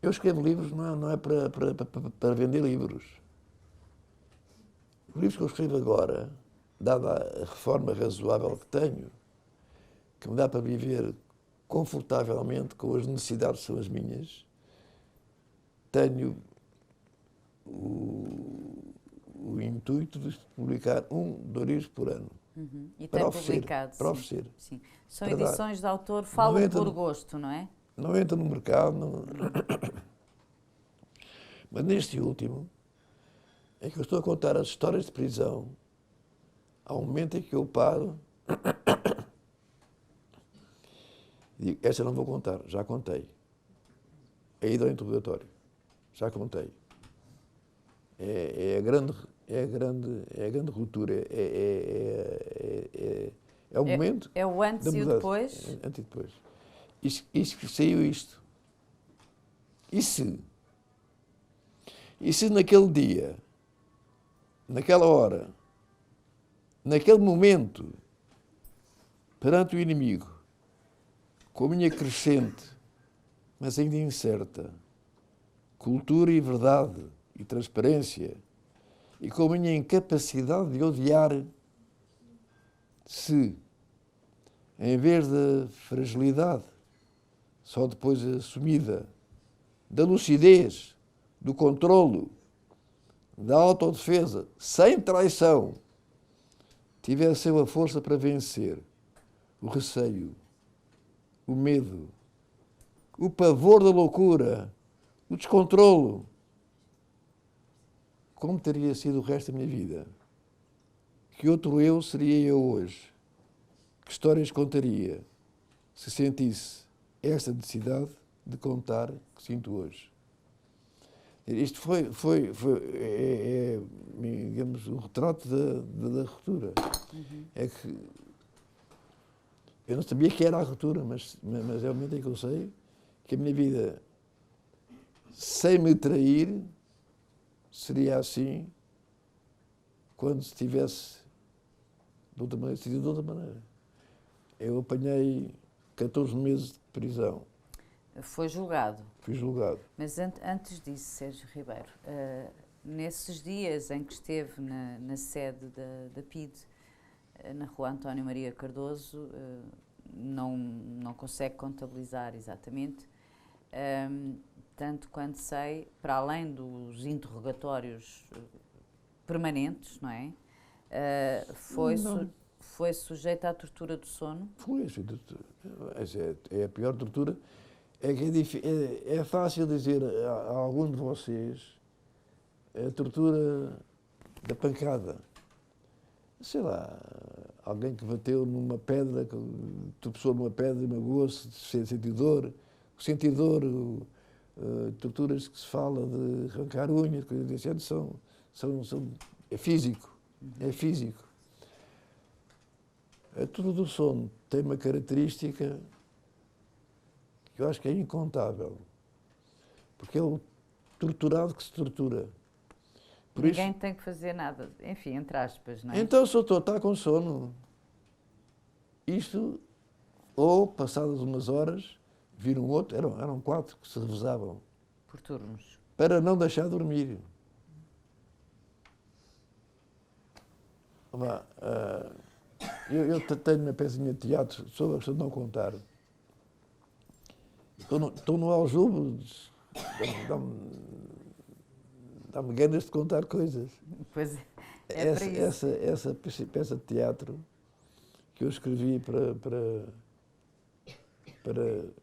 eu escrevo livros não é para vender livros. Os livros que eu escrevo agora, dada a reforma razoável que tenho, que me dá para viver confortavelmente com as necessidades que são as minhas, tenho o intuito de publicar 2 livros por ano. E para tem oferecer, publicado. para sim, oferecer. sim. São Para edições de autor, falam entra por no- gosto, não é? Não entra no mercado, mas neste último, é que eu estou a contar as histórias de prisão, há um momento em que eu paro e digo: esta não vou contar, já contei. A ida ao interrogatório, já contei. É a grande ruptura, é o momento. É o antes da e o mudança. depois? Antes e depois. Saiu isto. E se naquele dia, naquela hora, naquele momento, perante o inimigo, com a minha crescente, mas ainda incerta, cultura e verdade e transparência, e com a minha incapacidade de odiar, se, em vez da fragilidade, só depois assumida, da lucidez, do controlo, da autodefesa, sem traição, tivesse eu a força para vencer o receio, o medo, o pavor da loucura, o descontrolo, como teria sido o resto da minha vida? Que outro eu seria eu hoje? Que histórias contaria se sentisse esta necessidade de contar que sinto hoje? Isto digamos, o retrato da ruptura. É que eu não sabia que era a ruptura, mas é o momento em que eu sei que a minha vida, sem me trair, seria assim quando se tivesse de outra maneira, seria de outra maneira. Eu apanhei 14 meses de prisão. Foi julgado. Fui julgado. Mas antes disso, Sérgio Ribeiro, nesses dias em que esteve na sede da PIDE, na rua António Maria Cardoso, não consegue contabilizar exatamente, tanto quanto sei, para além dos interrogatórios permanentes, não é? foi sujeito à tortura do sono? Foi. É a pior tortura. É que é fácil dizer a algum de vocês a tortura da pancada. Sei lá, alguém que bateu numa pedra, que tropeçou numa pedra e magoou-se, sentir dor. Sentir dor, torturas que se fala de arrancar unhas, coisas desse género, é físico. É físico. A tortura do sono tem uma característica que eu acho que é incontável. Porque é o torturado que se tortura. Por Ninguém isso, tem que fazer nada, enfim, entre aspas, não é? então, se eu estou a estar com sono, isto, ou passadas umas horas, vir um outro, eram 4 que se revezavam, Por turnos. para não deixar dormir. Eu tenho uma pecinha de teatro sobre a questão de não contar. Estou no aljube, dá-me ganas de contar coisas. Pois é para isso. Essa peça de teatro que eu escrevi para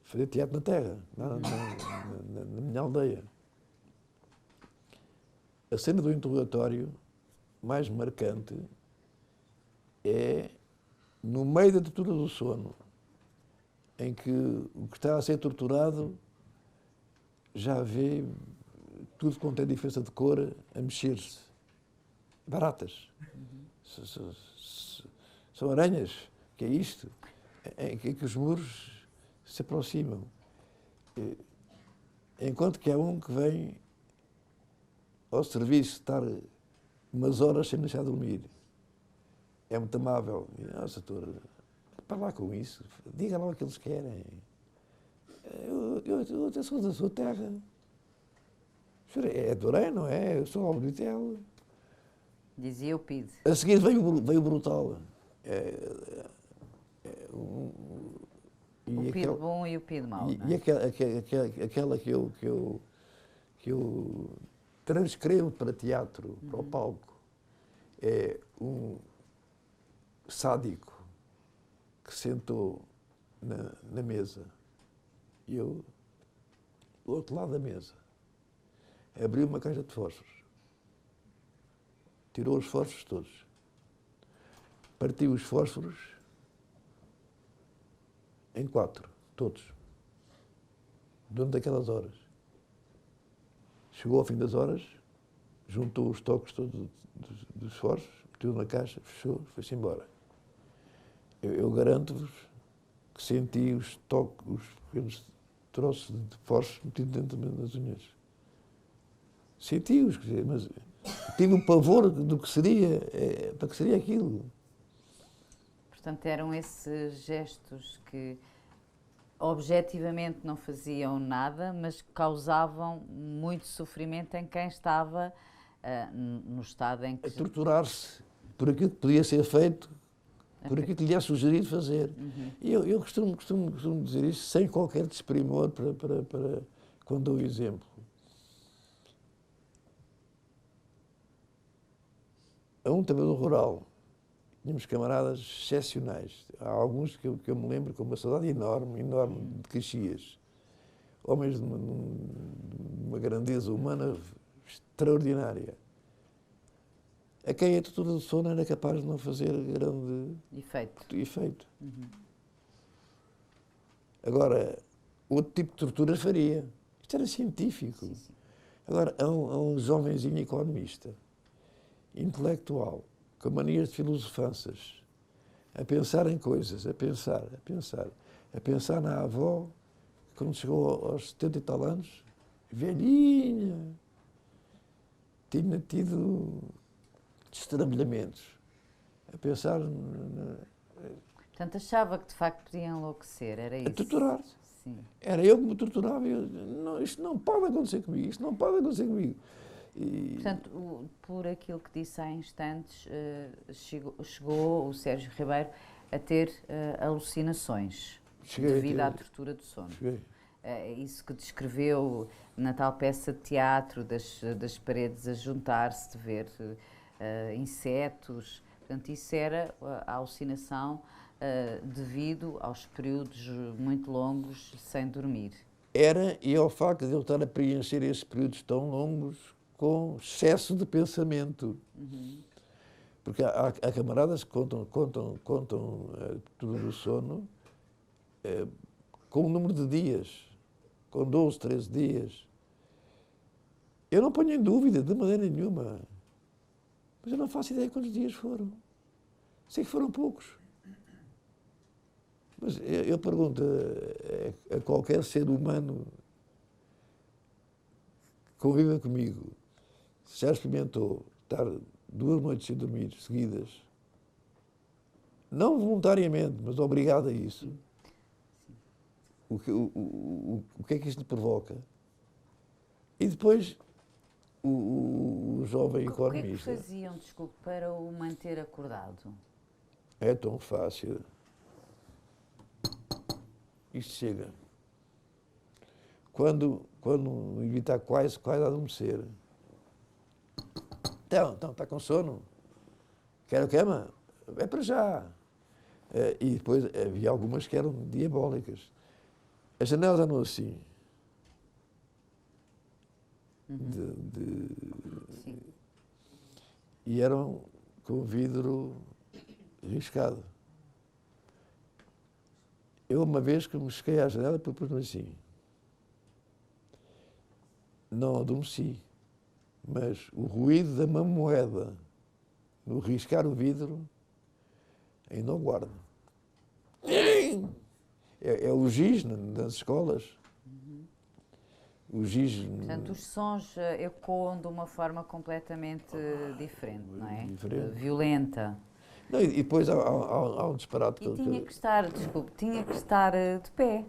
fazer teatro na terra, na minha aldeia. A cena do interrogatório mais marcante é no meio da tortura do sono, em que o que está a ser torturado já vê tudo quanto é diferença de cor a mexer-se. Baratas. São aranhas, que é isto, em que os muros se aproximam. Enquanto que há um que vem ao serviço estar umas horas sem deixar dormir. É muito amável. Nossa, doutor, para lá com isso. Diga lá o que eles querem. Eu sou da sua terra. É de Orém, não é? Eu sou Albritel. Dizia o PID. A seguir veio o brutal. O PID bom e o PID mau, não é? E aquela que eu transcrevo para teatro, para o palco, é um sádico que sentou na mesa e eu, do outro lado da mesa, abriu uma caixa de fósforos, tirou os fósforos todos, partiu os fósforos em 4, todos, durante aquelas horas. Chegou ao fim das horas, juntou os toques todos dos fósforos, meteu na caixa, fechou, foi-se embora. Eu garanto-vos que senti os toques, os pequenos troços de fósforos metidos dentro das unhas. Senti-os, mas tive um pavor do que seria, para que seria aquilo. Portanto, eram esses gestos que objetivamente não faziam nada, mas causavam muito sofrimento em quem estava no estado em que... A torturar-se por aquilo que podia ser feito, por aquilo que lhe é sugerido fazer. E eu costumo dizer isto sem qualquer desprimor para quando dou o exemplo. A um trabalhador rural, tínhamos camaradas excepcionais. Há alguns que eu me lembro com uma saudade enorme de Caxias. Homens de uma grandeza humana extraordinária. A quem a tortura do sono era capaz de não fazer grande efeito. Agora, outro tipo de tortura faria. Isto era científico. Sim. Agora, há um jovenzinho economista, intelectual, com manias de filosofanças, a pensar em coisas, a pensar na avó, que quando chegou aos 70 e tal anos, velhinha, tinha tido destrambelhamentos, a pensar... Portanto, achava que de facto podia enlouquecer, era isso? A torturar-se. Sim. Era eu que me torturava e eu, não, isto não pode acontecer comigo, isto não pode acontecer comigo. E... Portanto, por aquilo que disse há instantes, chegou o Sérgio Ribeiro a ter alucinações devido à tortura do sono. Cheguei. Isso que descreveu na tal peça de teatro, das paredes a juntar-se, de ver insetos, Portanto, isso era a alucinação devido aos períodos muito longos sem dormir. Era, e ao facto de eu estar a preencher esses períodos tão longos com excesso de pensamento. Porque há camaradas que contam tudo do sono com um número de dias, com 12, 13 dias. Eu não ponho em dúvida, de maneira nenhuma. Mas eu não faço ideia quantos dias foram. Sei que foram poucos. Mas eu pergunto a qualquer ser humano que conviva comigo, se já experimentou estar 2 noites sem dormir, seguidas, não voluntariamente, mas obrigado a isso, o que é que isto lhe provoca? E depois, o jovem economista... O que é que faziam, desculpe, para o manter acordado? É tão fácil. Isto chega. Quando o indivíduo está quase a adormecer. Então, está com sono? Quer a cama? É para já. E depois havia algumas que eram diabólicas. As janelas eram assim. Sim. E eram com vidro riscado. Eu, uma vez que me cheguei à janela, propus-me assim. Não adormeci, mas o ruído da mamoeda no riscar o vidro ainda o guardo. É o giz nas escolas. O giz... Portanto, os sons ecoam de uma forma completamente diferente, não é? Diferente. Violenta. Não, e depois há um disparate. E tinha que estar, desculpe, tinha que estar de pé.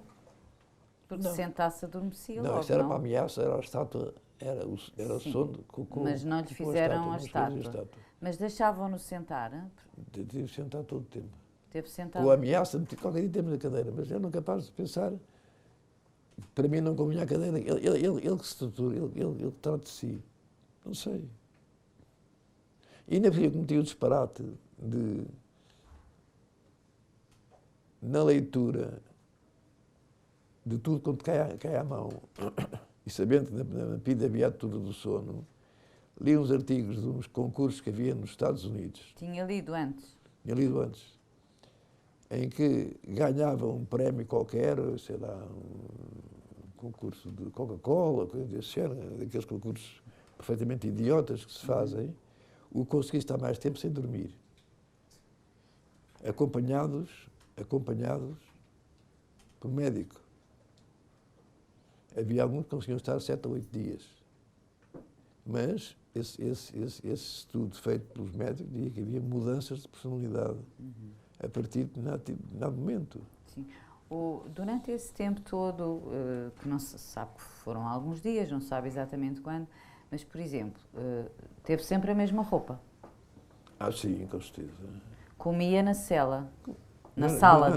Porque Não. se sentasse adormecia Não, logo, isso era não? uma ameaça, era a estátua, era o Sim, som mas não lhe com fizeram a não lhe estátua. fizeram Mas deixavam-no sentar? Hein? Tive de sentar todo o tempo. Teve sentado? Com a ameaça, qualquer dia temos a cadeira, mas eu não capaz de pensar, para mim não convinha a cadeira, ele que se estrutura, ele que trata de si. Não sei. E ainda fui eu cometi o disparate de, na leitura de tudo quanto cai à mão, e sabendo que na PIDE havia tudo do sono, li uns artigos de uns concursos que havia nos Estados Unidos. Tinha lido antes? Tinha lido antes. Em que ganhava um prémio qualquer, sei lá, um concurso de Coca-Cola, coisa desse género, daqueles concursos perfeitamente idiotas que se fazem, o conseguir estar mais tempo sem dormir. Acompanhados por médico. Havia alguns que conseguiam estar 7 ou 8 dias. Mas esse estudo feito pelos médicos dizia que havia mudanças de personalidade a partir de determinado momento. Sim. Durante esse tempo todo, que não se sabe que foram alguns dias, não se sabe exatamente quando, mas, por exemplo, teve sempre a mesma roupa? Sim, com certeza. Comia na cela? Na sala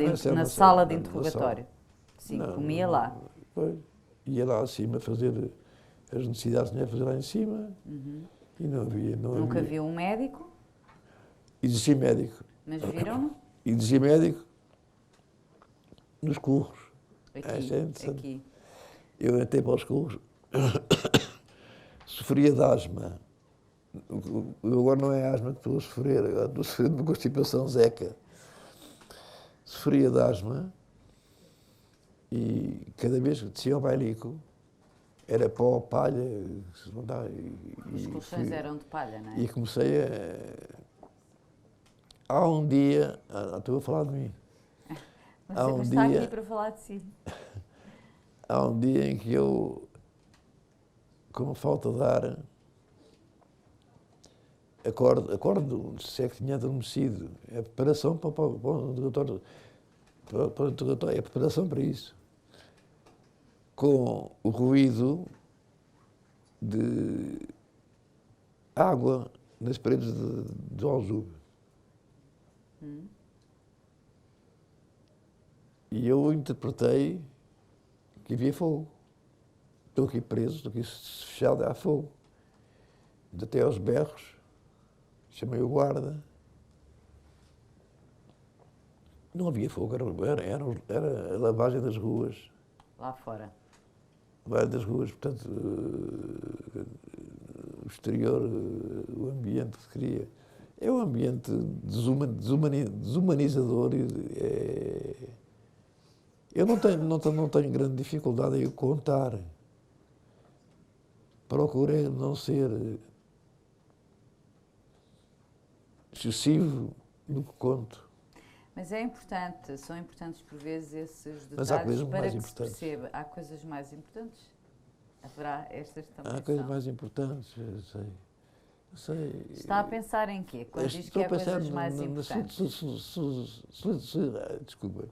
de interrogatório? Sim, não, comia lá? Pois. Ia lá acima fazer as necessidades que tinha a fazer lá em cima e não havia... Nunca viu um médico? Existia médico. Mas viram-no? Existia médico nos curros. Aqui. Eu entrei para os curros, sofria de asma. Eu agora não é asma que estou a sofrer, agora estou a sofrer de uma constipação zeca. Sofria de asma e cada vez que descia ao bailico era pó, palha. Os colchões eram de palha, não é? E comecei a... Há um dia... Estou a falar de mim. Você está aqui para falar de si. Há um dia em que eu, com falta de ar, acordo, se é que tinha adormecido. É preparação para o interrogatório. É preparação para isso. Com o ruído de água nas paredes do aljube. E eu interpretei que havia fogo. Estou aqui preso, estou aqui fechado, há fogo. Até aos berros, chamei o guarda Não havia fogo, era a lavagem das ruas. Lá fora. Lavagem das ruas, portanto, o exterior, o ambiente que se cria. É um ambiente desumanizador. Eu não tenho grande dificuldade em o contar. Procurei não ser excessivo no que conto. Mas é importante, são importantes por vezes esses Mas há detalhes coisas para mais que se importantes. perceba. Há coisas mais importantes? Haverá estas também. Há coisas mais importantes, eu sei. Está a pensar em quê? Quando diz que Estou a há pensar coisas mais importantes. Desculpa.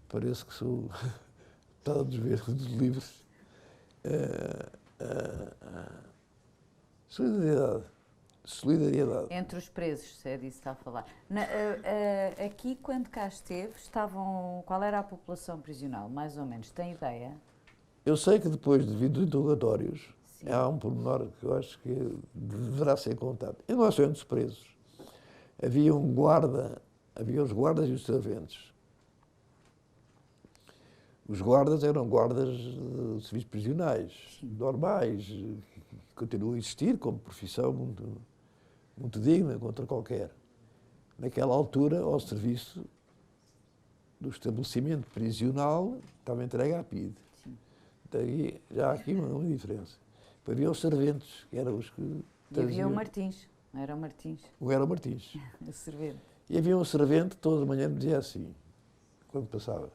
Parece que sou metade dos dos livros. Solidariedade. Entre os presos, se é disso que está a falar. Aqui, quando cá esteve, qual era a população prisional, mais ou menos? Tem ideia? Eu sei que depois, devido aos interrogatórios, Sim. há um pormenor que eu acho que deverá ser contado. Eu não acho entre os presos. Havia os guardas e os serventes. Os guardas eram guardas de serviços prisionais, normais, que continuam a existir como profissão muito digna contra qualquer. Naquela altura, ao serviço do estabelecimento prisional, estava entregue à PIDE. Daí, já há aqui uma diferença. Depois havia os serventes, que eram os que... E havia o Martins, não era o Martins? O era o Martins. O servente. E havia um servente que toda manhã me dizia assim, quando passava: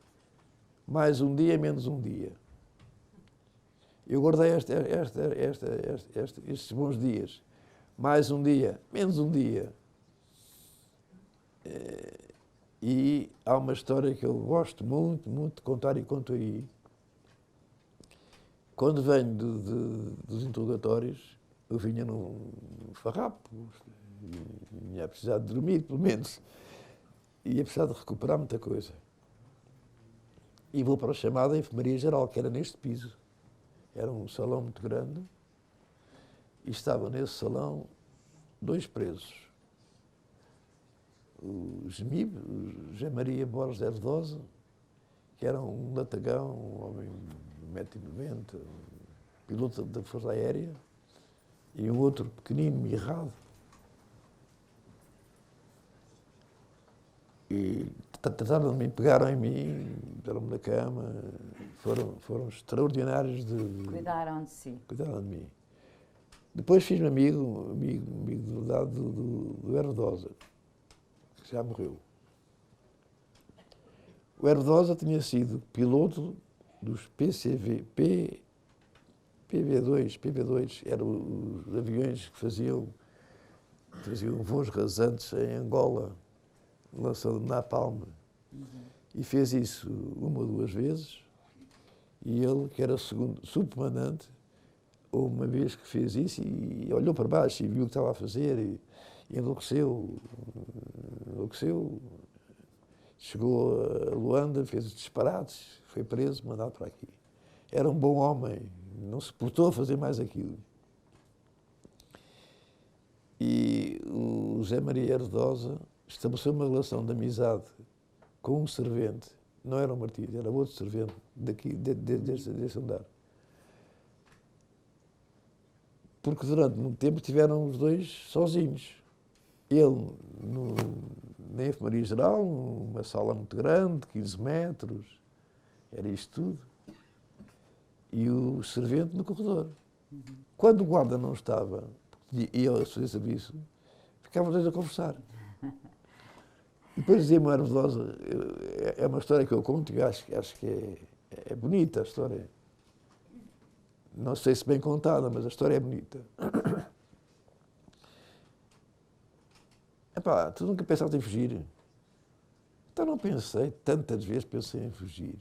mais um dia, menos um dia. Eu guardei estes bons dias. Mais um dia, menos um dia. E há uma história que eu gosto muito de contar e conto aí. Quando venho dos interrogatórios, eu vinha num farrapo, ia precisar de dormir, pelo menos, e ia precisar de recuperar muita coisa. E vou para a chamada enfermaria geral, que era neste piso. Era um salão muito grande, e estavam nesse salão 2 presos. O GMIB, o José Maria Borges de Herdosa, que era um latagão, um homem de 1,90 m, piloto da Força Aérea, e um outro pequenino, mirrado. E trataram de mim, pegaram em mim, deram-me na cama, foram extraordinários de... Cuidaram de si. Cuidaram de mim. Depois fiz-me amigo de verdade do Herdosa, que já morreu. O Herdosa tinha sido piloto dos PV2, eram os aviões que faziam voos rasantes em Angola, lançando napalm. E fez isso 1 ou 2 vezes, e ele, que era segundo subcomandante, uma vez que fez isso e olhou para baixo e viu o que estava a fazer e enlouqueceu. Chegou a Luanda, fez os disparates, foi preso, mandado para aqui. Era um bom homem, não se portou a fazer mais aquilo. E o José Maria Herdosa estabeleceu uma relação de amizade com um servente, não era o Martins, era outro servente desse andar. Porque durante muito tempo estiveram os 2 sozinhos. Ele na enfermaria geral, numa sala muito grande, 15 metros, era isto tudo, e o servente no corredor. Quando o guarda não estava, ia ao seu serviço, ficavam os 2 a conversar. Depois dizia-me o Herdosa, é uma história que eu conto e acho que é bonita a história. Não sei se bem contada, mas a história é bonita. Epá, tu nunca pensaste em fugir? Então não pensei, tantas vezes pensei em fugir.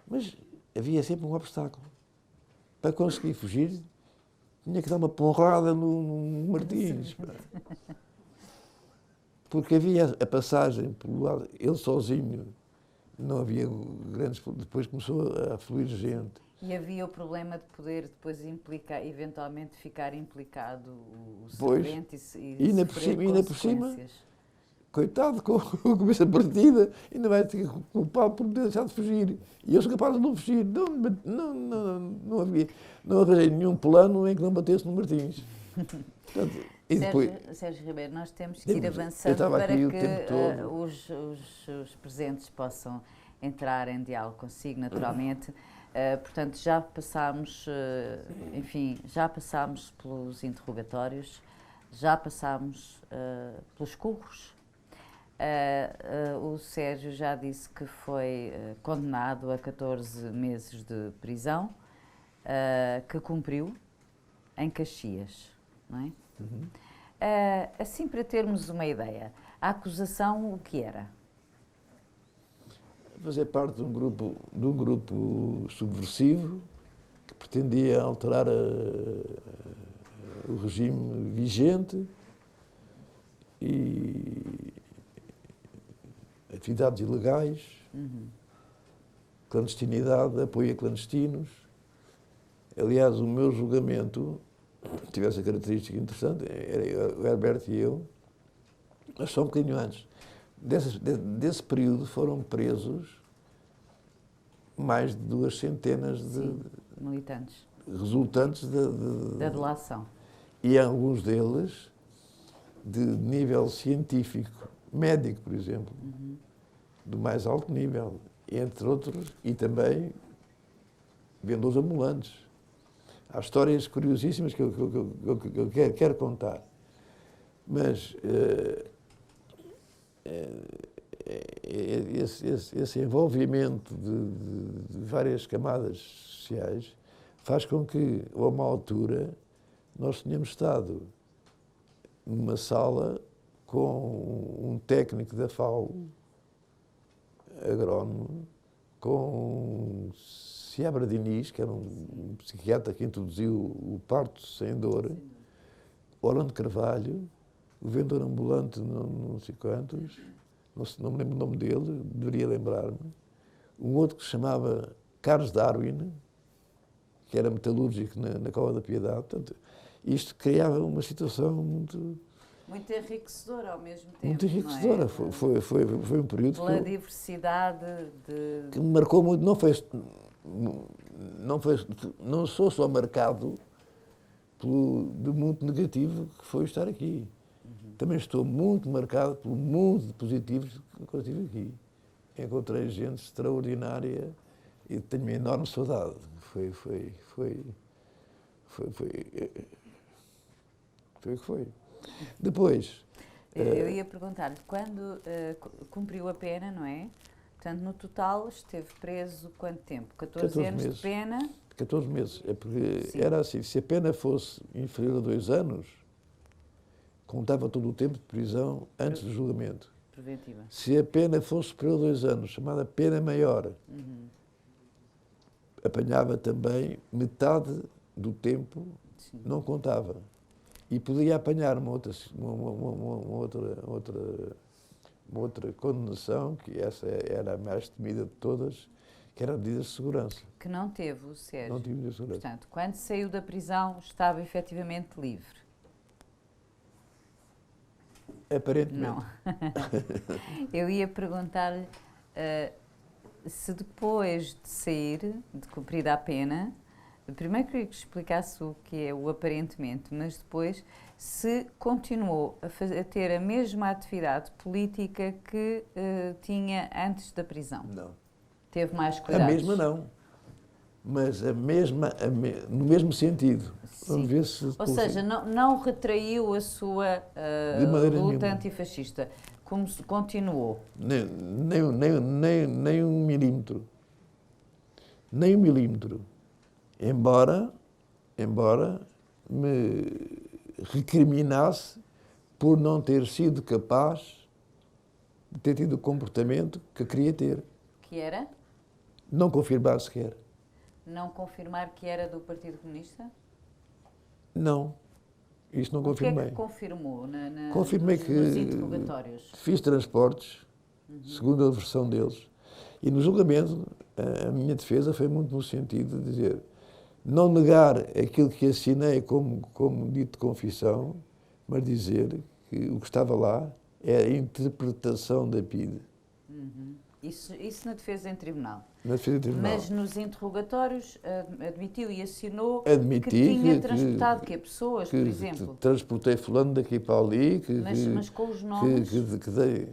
Mas havia sempre um obstáculo. Para conseguir fugir, tinha que dar uma porrada no Martins. Porque havia a passagem pelo lado, ele sozinho, não havia grandes... Depois começou a fluir gente. E havia o problema de poder depois implicar, eventualmente ficar implicado o Pois, servente e ainda sofrer por cima, consequências. coitado, com a cabeça partida, ainda vai ter que culpar por ter deixado de fugir. E eu sou capaz de não fugir. Não arranjei nenhum plano em que não batesse no Martins. Portanto, e depois, Sérgio Ribeiro, nós temos que ir avançando estava para aqui o que tempo todo. os presentes possam entrar em diálogo consigo, naturalmente. Portanto, já passámos, já passámos pelos interrogatórios, já passámos pelos curros. O Sérgio já disse que foi condenado a 14 meses de prisão, que cumpriu em Caxias, não é? Uhum. Assim, para termos uma ideia, a acusação o que era? Fazer parte de um grupo subversivo que pretendia alterar o regime vigente e atividades ilegais, clandestinidade, apoio a clandestinos. Aliás, o meu julgamento tivesse a característica interessante, era o Herberto e eu, mas só um bocadinho antes. Desse período foram presos mais de 200 de militantes resultantes da delação. E alguns deles de nível científico, médico, por exemplo, do mais alto nível, entre outros, e também vendedores ambulantes. Há histórias curiosíssimas que eu quero contar, mas esse envolvimento de várias camadas sociais faz com que, a uma altura, nós tenhamos estado numa sala com um técnico da FAO, agrónomo, com Seabra Diniz, que era um psiquiatra que introduziu o parto sem dor, Orlando Carvalho, o vendedor ambulante, não sei quantos, não me lembro o nome dele, deveria lembrar-me, um outro que se chamava Carlos Darwin, que era metalúrgico na Cova da Piedade. Portanto, isto criava uma situação muito enriquecedora ao mesmo tempo. Muito enriquecedora. Não é? Foi um período pela diversidade que me marcou muito. Não sou só marcado do muito negativo que foi estar aqui. Também estou muito marcado pelo mundo de positivos que eu tive aqui. Encontrei gente extraordinária e tenho uma enorme saudade. Foi o que foi. Depois... Eu ia perguntar-lhe, quando cumpriu a pena, não é? Portanto, no total, esteve preso quanto tempo? 14 anos meses. De pena? 14 meses. É porque Sim. Era assim, se a pena fosse inferior a 2 anos, contava todo o tempo de prisão antes do julgamento. Preventiva. Se a pena fosse superior a 2 anos, chamada pena maior, apanhava também metade do tempo, Sim. não contava. E podia apanhar uma outra condenação, que essa era a mais temida de todas, que era a medida de segurança. Que não teve o Sérgio. Não tive medida de segurança. Portanto, quando saiu da prisão, estava efetivamente livre. Aparentemente. Não. Eu ia perguntar-lhe se depois de sair, de cumprida a pena, primeiro queria que explicasse o que é o aparentemente, mas depois se continuou a ter a mesma atividade política que tinha antes da prisão. Não. Teve mais cuidados? A mesma não. Mas no mesmo sentido. Sim. Vamos ver se... Ou seja, não retraiu a sua luta antifascista, como continuou? Nem um milímetro. Nem um milímetro. Embora me recriminasse por não ter sido capaz de ter tido o comportamento que queria ter. Que era? Não confirmar sequer. Não confirmar que era do Partido Comunista? Não. Isso não confirmei. O que é que confirmou Confirmei nos interrogatórios? Fiz transportes, segundo a versão deles. E no julgamento, a minha defesa foi muito no sentido de dizer, não negar aquilo que assinei como dito de confissão, mas dizer que o que estava lá é a interpretação da PIDE. Isso na defesa em tribunal. Na defesa em tribunal. Mas nos interrogatórios admitiu e assinou Admiti que tinha transportado pessoas, por exemplo. Que transportei fulano daqui para ali. Mas com os nomes? Que dei.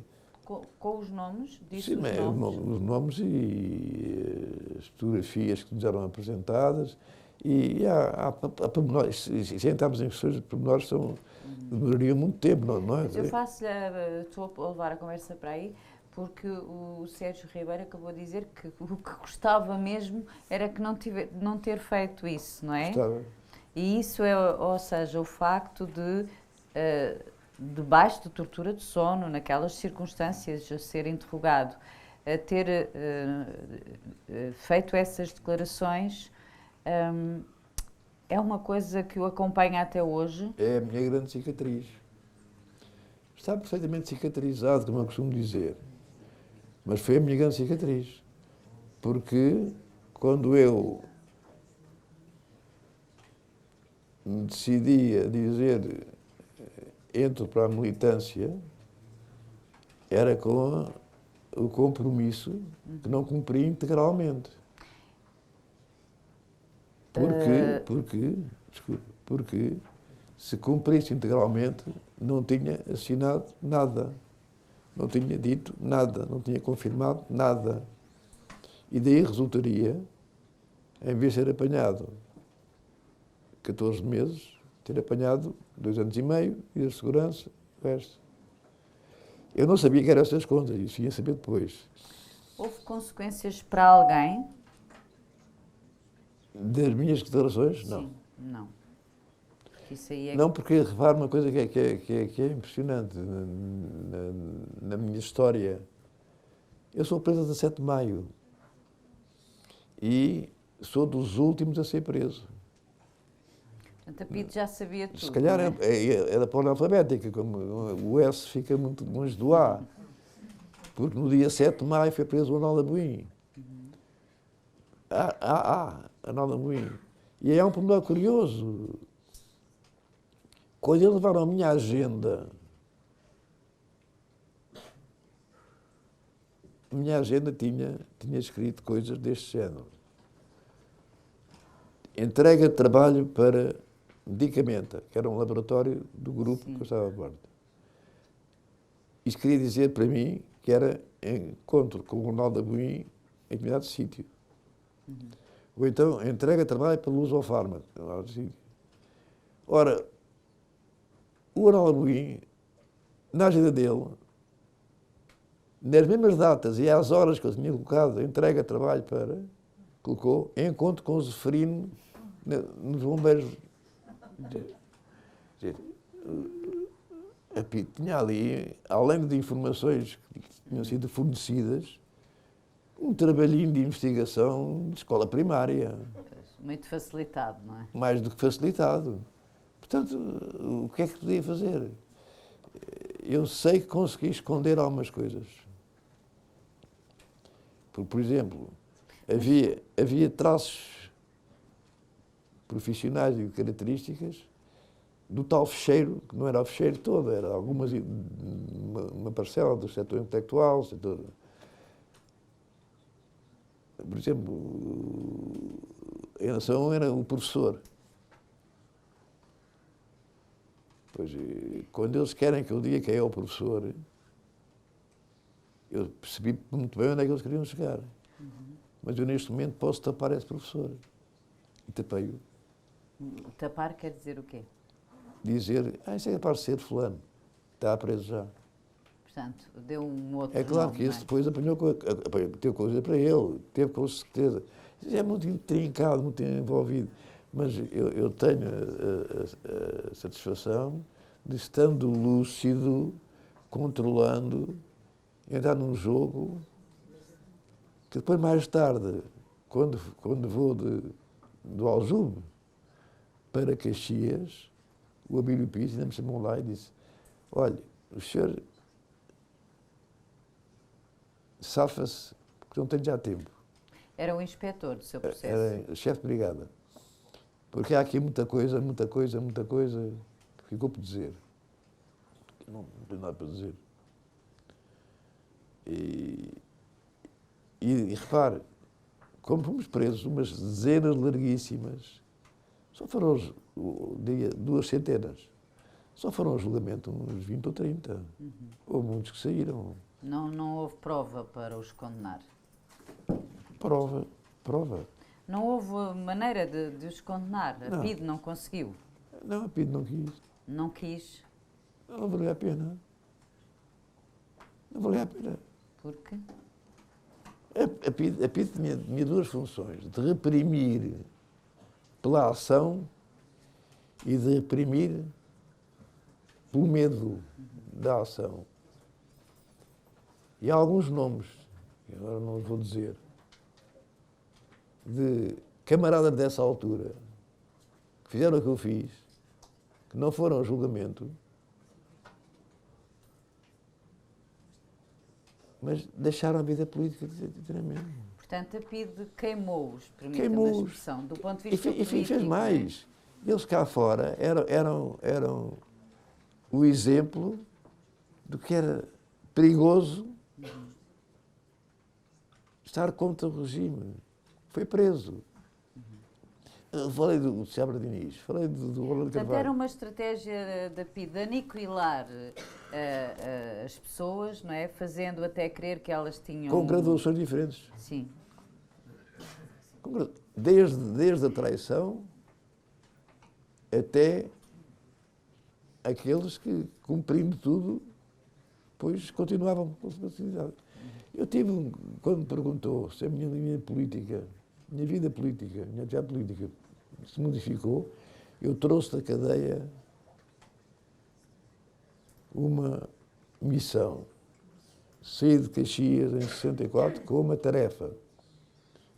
Com os nomes? Disse Sim, os os nomes e as fotografias que nos eram apresentadas. E há pormenores. Se entrarmos em questões de pormenores, demoraria muito tempo, não é? Mas eu estou a levar a conversa para aí, porque o Sérgio Ribeiro acabou de dizer que o que gostava mesmo era que não ter feito isso, não é? Gostava. E isso é, ou seja, o facto de, debaixo de tortura de sono, naquelas circunstâncias, a ser interrogado, a ter feito essas declarações, é uma coisa que o acompanha até hoje. É a minha grande cicatriz. Está perfeitamente cicatrizado, como eu costumo dizer. Mas foi a minha grande cicatriz. Porque quando eu me decidi a dizer entro para a militância, era com o compromisso que não cumpri integralmente. Porque se cumprisse integralmente, não tinha assinado nada. Não tinha dito nada, não tinha confirmado nada. E daí resultaria, em vez de ser apanhado 14 meses, ter apanhado 2 anos e meio, e a segurança, o resto. Eu não sabia que eram essas contas, isso ia saber depois. Houve consequências para alguém? Das minhas declarações, não. Sim, não. Isso aí é... Não, porque repare uma coisa que é impressionante na minha história. Eu sou preso a 17 de maio e sou dos últimos a ser preso. Portanto, a PIDE já sabia tudo. Se calhar não era para alfabética, como o S fica muito longe do A. Porque no dia 7 de maio foi preso o Arnaldo Amorim. Arnaldo Amorim. E é um pormenor curioso. Quando eles levaram a minha agenda, tinha escrito coisas deste género. Entrega de trabalho para Medicamenta, que era um laboratório do grupo que eu estava a bordo. Isso queria dizer para mim que era encontro com o Arnaldo Amorim em determinado sítio. Ou então, entrega de trabalho para Lusofármaco. Ora, o Arnaldo Amorim, na agenda dele, nas mesmas datas e às horas que eu tinha colocado, entrega de trabalho para, colocou, encontro com o Zeferino nos bombeiros. A PIDE tinha ali, além de informações que tinham sido fornecidas, um trabalhinho de investigação de escola primária. Muito facilitado, não é? Mais do que facilitado. Portanto, o que é que podia fazer? Eu sei que consegui esconder algumas coisas. Por exemplo, havia traços profissionais e características do tal fecheiro, que não era o fecheiro todo, era uma parcela do setor intelectual, por exemplo, em relação era o professor. Pois, quando eles querem que eu diga quem é o professor, eu percebi muito bem onde é que eles queriam chegar. Mas eu, neste momento, posso tapar esse professor. E tapei-o. Tapar quer dizer o quê? Dizer, isso é capaz de ser fulano. Está preso já. Portanto, deu um outro É claro nome, que esse depois teve coisa para ele, teve com certeza. Isso é muito intrincado, muito envolvido. Mas eu tenho a satisfação de, estando lúcido, controlando, entrar num jogo que depois, mais tarde, quando vou do Aljube para Caxias, o Abílio Pires ainda me chamou lá e disse: olha, o senhor safa-se porque não tem já tempo. Era o inspetor do seu processo? Era o chefe de brigada. Porque há aqui muita coisa que ficou por dizer. Não tenho nada para dizer. E repare, como fomos presos, umas dezenas larguíssimas, só foram, diria, 2 centenas. Só foram ao julgamento uns 20 ou 30. Houve muitos que saíram. Não houve prova para os condenar? Prova. Não houve maneira de os condenar? A Não. PIDE não conseguiu? Não, a PIDE não quis. Não quis? Não valia a pena. Não valia a pena. Por quê? A PIDE tinha 2 funções, de reprimir pela ação e de reprimir pelo medo da ação. E há alguns nomes, que agora não os vou dizer, de camaradas dessa altura, que fizeram o que eu fiz, que não foram ao julgamento, mas deixaram a vida política tremenda. Portanto, a PIDE queimou-os, permita-me a Queimou-os. expressão, do ponto de vista E político. fez mais. Eles cá fora eram o exemplo do que era perigoso estar contra o regime. Foi preso. Falei do Seabra Diniz, falei do Orlando Portanto, Carvalho. era uma estratégia da PIDE de aniquilar as pessoas, não é? Fazendo até crer que elas tinham... Com graduações diferentes. Sim. Desde a traição até aqueles que, cumprindo tudo, depois continuavam com a facilidade. Eu tive, quando me perguntou se a minha linha política, minha vida política, minha atividade política se modificou, eu trouxe da cadeia uma missão. Saí de Caxias em 64 com uma tarefa,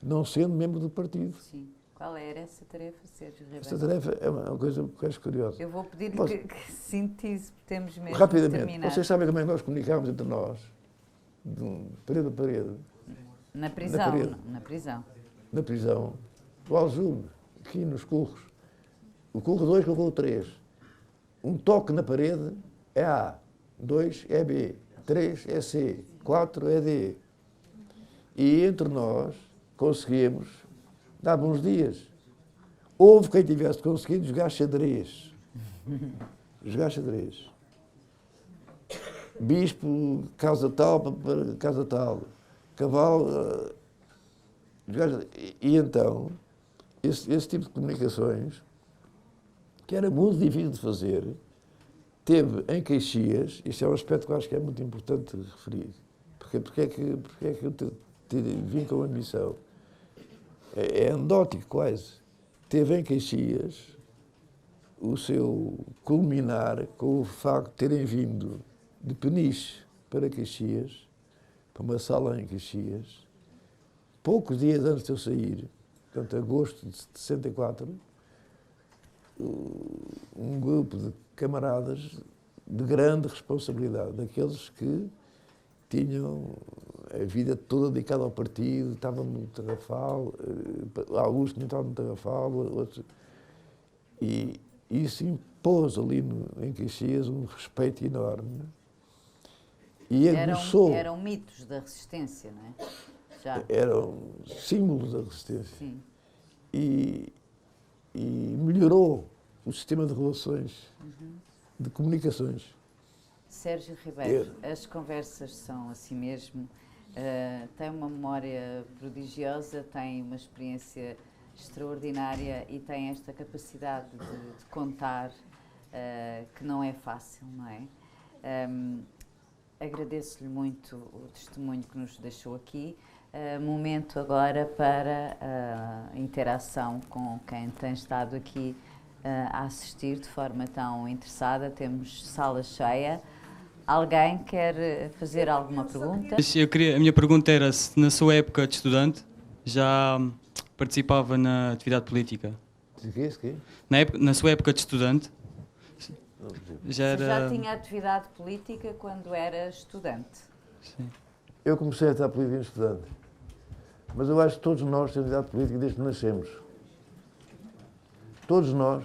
não sendo membro do partido. Sim. Qual era essa tarefa, Sérgio Ribeiro? Esta tarefa é uma coisa que acho curiosa. Eu vou pedir-lhe Posso- que sintetize, porque temos mesmo de Rapidamente, terminar. vocês sabem como é que nós comunicámos entre nós, de parede a parede, Na prisão, parede. na prisão. na prisão, do Aljume, aqui nos curros. O curro 2 com o curro 3. Um toque na parede é A, 2 é B, 3 é C, 4 é D. E entre nós conseguimos, dava uns dias. Houve quem tivesse conseguido jogar xadrez. Jogar xadrez. Bispo, casa tal, para casa tal. Cavalo. E então, esse tipo de comunicações, que era muito difícil de fazer, teve em Caxias, isto é um aspecto que eu acho que é muito importante referir, porque é que eu vim com a missão. É anedótico quase. Teve em Caxias o seu culminar com o facto de terem vindo de Peniche para Caxias, para uma sala em Caxias, poucos dias antes de eu sair, portanto, agosto de 64, um grupo de camaradas de grande responsabilidade, daqueles que tinham a vida toda dedicada ao partido, estavam no Tarrafal, alguns tinham estado no Tarrafal, outros... E isso impôs ali em Caxias um respeito enorme. E aguçou... Eram mitos da resistência, não é? Já. Eram símbolos da resistência. Sim. E melhorou o sistema de relações, de comunicações. Sérgio Ribeiro, as conversas são assim mesmo. Tem uma memória prodigiosa, tem uma experiência extraordinária e tem esta capacidade de contar, que não é fácil, não é? Agradeço-lhe muito o testemunho que nos deixou aqui. Momento agora para a interação com quem tem estado aqui a assistir de forma tão interessada. Temos sala cheia. Alguém quer fazer alguma pergunta? A minha pergunta era se na sua época de estudante já participava na atividade política. De quê? Na sua época de estudante já Se era... já tinha atividade política quando era estudante? Sim. Eu comecei a estar política estudante, mas eu acho que todos nós temos atividade política desde que nascemos. Todos nós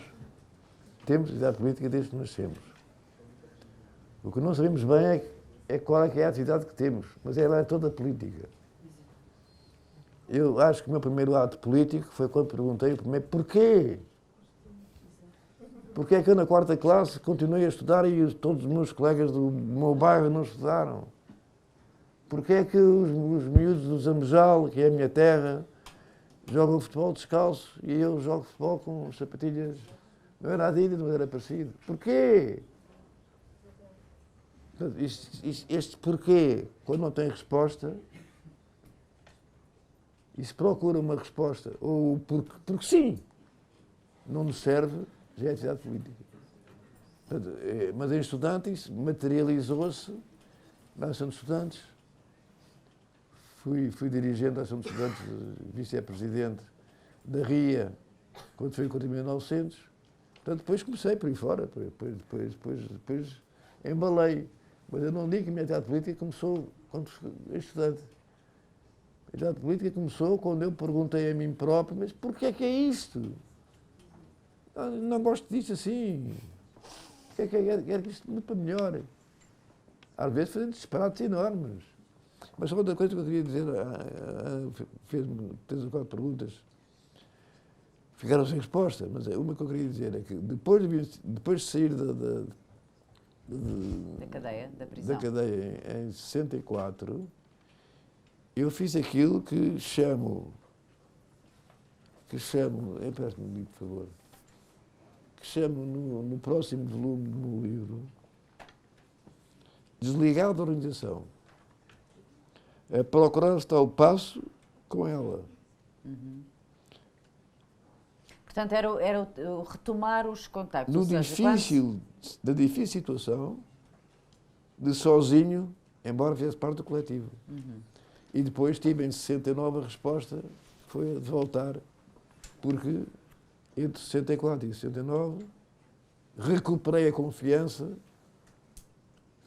temos atividade política desde que nascemos. O que não sabemos bem é qual é que é a atividade que temos, mas ela é toda política. Eu acho que o meu primeiro ato político foi quando perguntei o primeiro porquê? Porquê é que eu na 4ª classe continuei a estudar e todos os meus colegas do meu bairro não estudaram? Porquê é que os miúdos do Zambejal, que é a minha terra, jogam futebol descalço e eu jogo futebol com sapatilhas? Não era Adidas, não era parecido. Porquê? Este porquê, quando não tem resposta, e se procura uma resposta, ou porque sim, não nos serve, já é atividade política. Portanto, mas em estudante isso materializou-se na Ação de Estudantes. Fui dirigente da Ação de Estudantes, vice-presidente da RIA, quando foi em 1900. Portanto, depois comecei por aí fora, depois embalei. Mas eu não digo que a minha atividade política começou quando fui estudante. A atividade política começou quando eu perguntei a mim próprio, mas porquê é que é isto? Não gosto disto assim. Quero que isto mude para melhor. Às vezes fazendo disparates enormes. Mas só outra coisa que eu queria dizer, fez-me 3 ou 4 perguntas, ficaram sem resposta, mas uma que eu queria dizer é que depois de sair Da cadeia, da prisão. da cadeia em 64, eu fiz aquilo que chamo, empreste-me um livro, por favor, que chamo no próximo volume do meu livro, Desligado da organização. É procurar estar ao passo com ela. Portanto, era o retomar os contactos. Da ou seja, difícil situação, de sozinho, embora fizesse parte do coletivo. E depois tive em 69 a resposta, foi a de voltar, porque entre 64 e 69 recuperei a confiança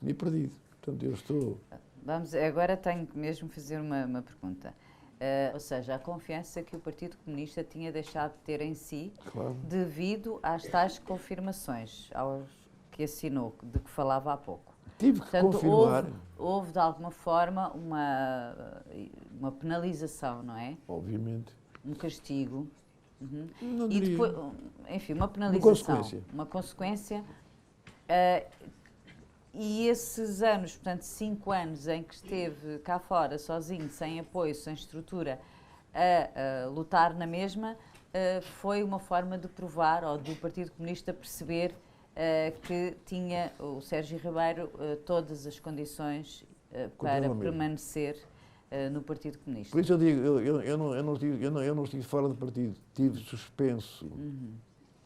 que me perdido. Portanto, eu estou... Agora tenho que mesmo fazer uma pergunta. Ou seja, a confiança que o Partido Comunista tinha deixado de ter em si, Claro. devido às tais confirmações aos que assinou, de que falava há pouco. Tive que Portanto, confirmar. houve de alguma forma uma penalização, não é? Obviamente. Um castigo. Não E diria. depois, enfim, uma penalização. Uma consequência. Uma consequência. E esses anos, portanto, 5 anos em que esteve cá fora, sozinho, sem apoio, sem estrutura, a lutar na mesma, foi uma forma de provar, ou do Partido Comunista perceber que tinha o Sérgio Ribeiro todas as condições para permanecer no Partido Comunista. Por isso eu digo, eu não estive fora do partido, estive suspenso.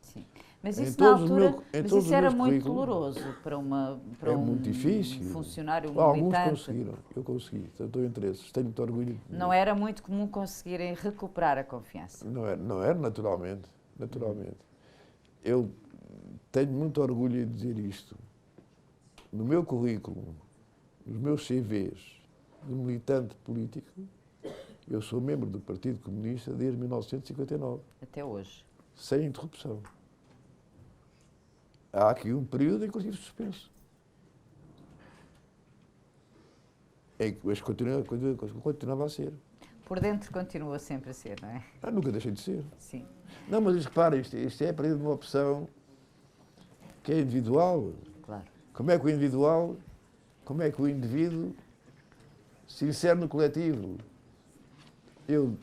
Sim. Mas isso na altura, mas isso era muito currículos, doloroso para muito difícil. Funcionário Alguns militante. conseguiram, eu consegui, portanto, estou em interesses, tenho muito orgulho. Não era muito comum conseguirem recuperar a confiança. Não era naturalmente. Eu tenho muito orgulho de dizer isto. No meu currículo, nos meus CVs de militante político, eu sou membro do Partido Comunista desde 1959. Até hoje. Sem interrupção. Há aqui um período em que eu estive suspenso. Mas continuava a ser. Por dentro continua sempre a ser, não é? Nunca deixei de ser. Sim. Não, mas repara, isto é a partir de uma opção que é individual. Claro. Como é que o indivíduo se insere no coletivo? Eu,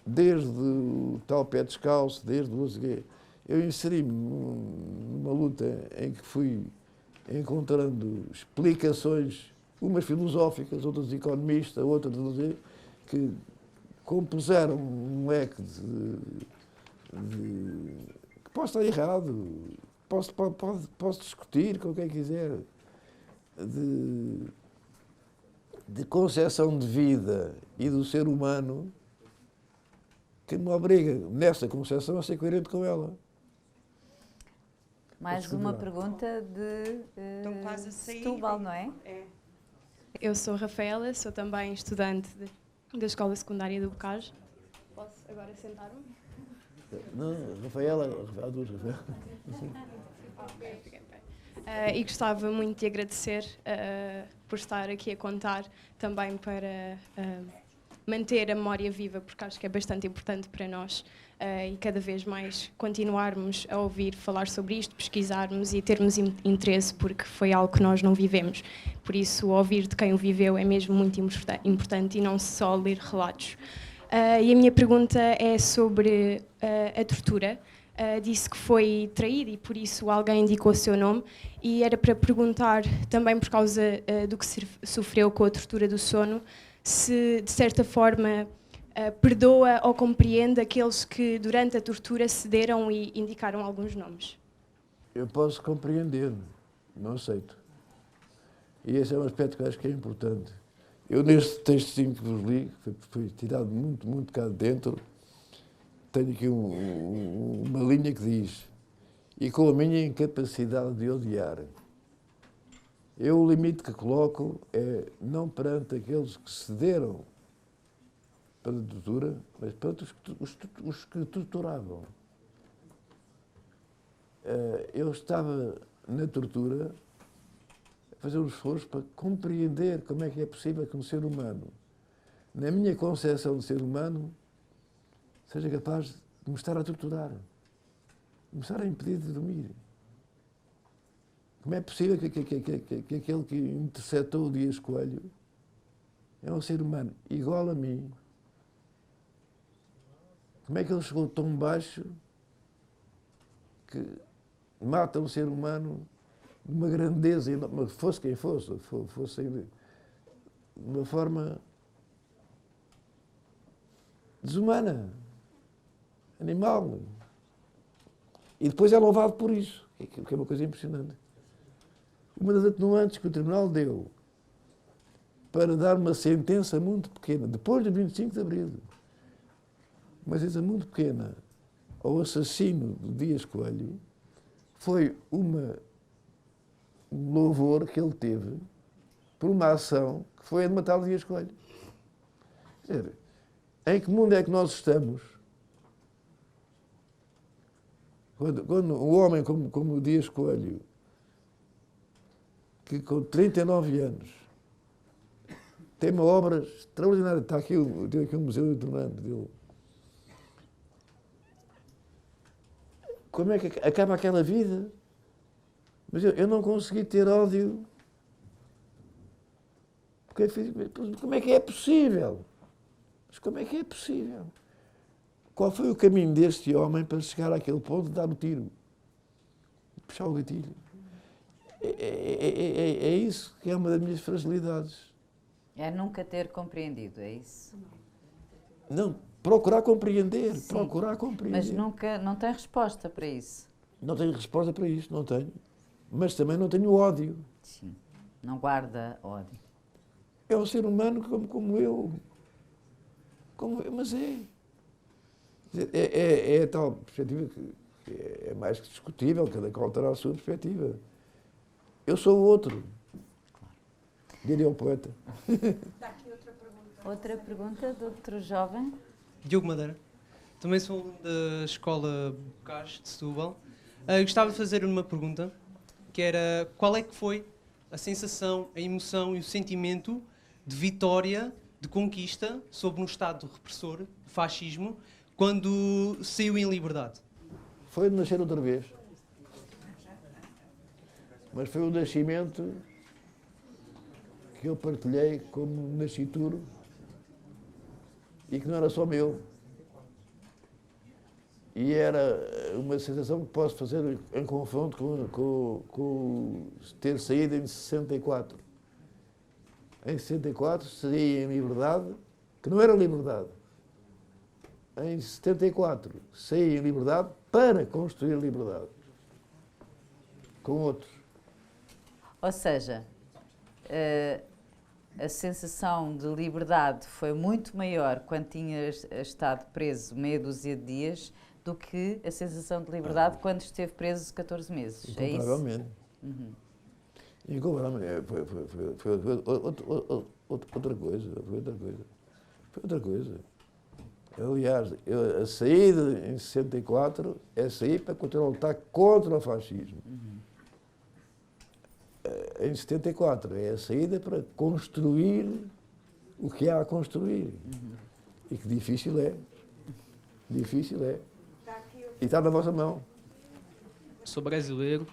desde o tal pé descalço, desde o Ozegué, eu inseri-me numa luta em que fui encontrando explicações, umas filosóficas, outras economistas, outras que compuseram um leque que posso estar errado, posso discutir com quem quiser, de concepção de vida e do ser humano, que me obriga, nessa concepção, a ser coerente com ela. Mais uma pergunta de Setúbal, não é? Eu sou Rafaela, sou também estudante da Escola Secundária do Bocage. Posso agora sentar-me? Não, Rafaela, há duas Rafaela. E gostava muito de agradecer por estar aqui a contar também para manter a memória viva, porque acho que é bastante importante para nós e cada vez mais continuarmos a ouvir falar sobre isto, pesquisarmos e termos interesse, porque foi algo que nós não vivemos. Por isso, ouvir de quem o viveu é mesmo muito importante e não só ler relatos. E a minha pergunta é sobre a tortura. Disse que foi traído e por isso alguém indicou o seu nome, e era para perguntar também, por causa do que sofreu com a tortura do sono, se de certa forma perdoa ou compreende aqueles que durante a tortura cederam e indicaram alguns nomes. Eu posso compreender, não aceito. E esse é um aspecto que eu acho que é importante. Eu, neste textinho que vos li, que foi tirado muito cá de dentro, tenho aqui uma linha que diz: e com a minha incapacidade de odiar. Eu, o limite que coloco é não perante aqueles que cederam para a tortura, mas perante os que torturavam. Eu estava na tortura a fazer um esforço para compreender como é que é possível que um ser humano, na minha concepção de ser humano, seja capaz de me estar a torturar, de me estar a impedir de dormir. Como é possível que aquele que interceptou o Dias Coelho é um ser humano igual a mim? Como é que ele chegou tão baixo que mata um ser humano de uma grandeza, fosse quem fosse de uma forma desumana, animal. E depois é louvado por isso, que é uma coisa impressionante. Uma das atenuantes que o Tribunal deu para dar uma sentença muito pequena, depois do 25 de Abril, uma sentença muito pequena ao assassino do Dias Coelho, foi um louvor que ele teve por uma ação que foi a de matar o Dias Coelho. Quer dizer, em que mundo é que nós estamos quando um homem como o Dias Coelho, que com 39 anos tem uma obra extraordinária, tem aqui um museu internado dele. Como é que acaba aquela vida? Mas eu não consegui ter ódio. Como é que é possível? Mas como é que é possível? Qual foi o caminho deste homem para chegar àquele ponto de dar o tiro? De puxar o gatilho? É isso que é uma das minhas fragilidades. É nunca ter compreendido, é isso? Não, procurar compreender, Sim, procurar compreender. mas nunca, não tem resposta para isso. Não tenho resposta para isto, não tenho. Mas também não tenho ódio. Sim, não guarda ódio. É um ser humano como eu. Mas é a tal perspectiva que é mais que discutível, cada qual terá a sua perspectiva. Eu sou o outro. Diria o poeta. Outra pergunta do outro jovem. Diogo Madeira. Também sou aluno da Escola Bocage de Setúbal. Gostava de fazer uma pergunta, que era: qual é que foi a sensação, a emoção e o sentimento de vitória, de conquista sobre um Estado repressor, fascismo, quando saiu em liberdade? Foi de nascer outra vez. Mas foi um nascimento que eu partilhei como nascituro e que não era só meu. E era uma sensação que posso fazer em confronto com ter saído em 64. Em 64 saí em liberdade, que não era liberdade. Em 74 saí em liberdade para construir liberdade. Com outros. Ou seja, a sensação de liberdade foi muito maior quando tinhas estado preso meia dúzia de dias do que a sensação de liberdade quando esteve preso 14 meses. Incomparavelmente. É isso? Uhum. Incomparavelmente. Foi outra coisa. Foi outra coisa. Aliás, a saída em 64 é sair para continuar a lutar contra o fascismo. Uhum. Em 74 é a saída para construir o que há a construir. E que difícil é. Difícil é. E está na vossa mão. Sou brasileiro,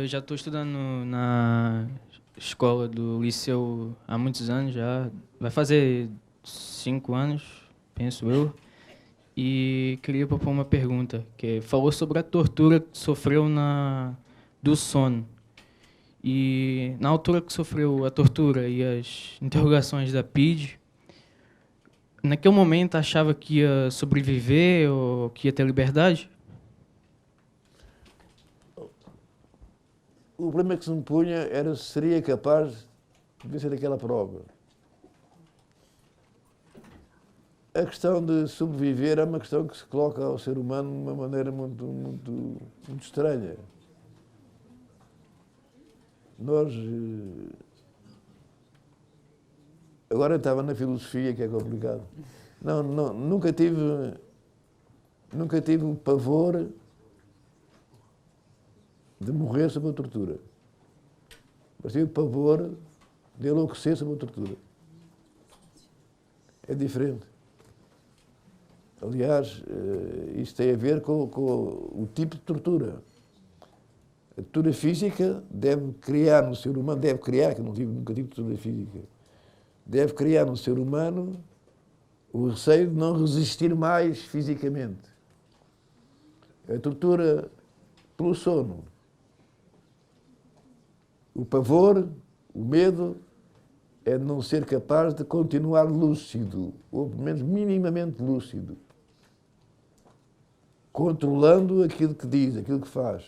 já estou estudando na escola do liceu há muitos anos já, vai fazer 5 anos, penso eu, e queria propor uma pergunta, que falou sobre a tortura que sofreu do sono. E na altura que sofreu a tortura e as interrogações da PIDE, naquele momento achava que ia sobreviver ou que ia ter liberdade? O problema que se me punha era se seria capaz de vencer aquela prova. A questão de sobreviver é uma questão que se coloca ao ser humano de uma maneira muito estranha. Nós... Agora eu estava na filosofia, que é complicado. Nunca tive o pavor de morrer sob a tortura. Mas tive o pavor de enlouquecer sob a tortura. É diferente. Aliás, isto tem a ver com o tipo de tortura. A tortura física deve criar no ser humano, que nunca tive tortura física, deve criar no ser humano o receio de não resistir mais fisicamente. A tortura pelo sono, o pavor, o medo, é de não ser capaz de continuar lúcido, ou pelo menos minimamente lúcido, controlando aquilo que diz, aquilo que faz.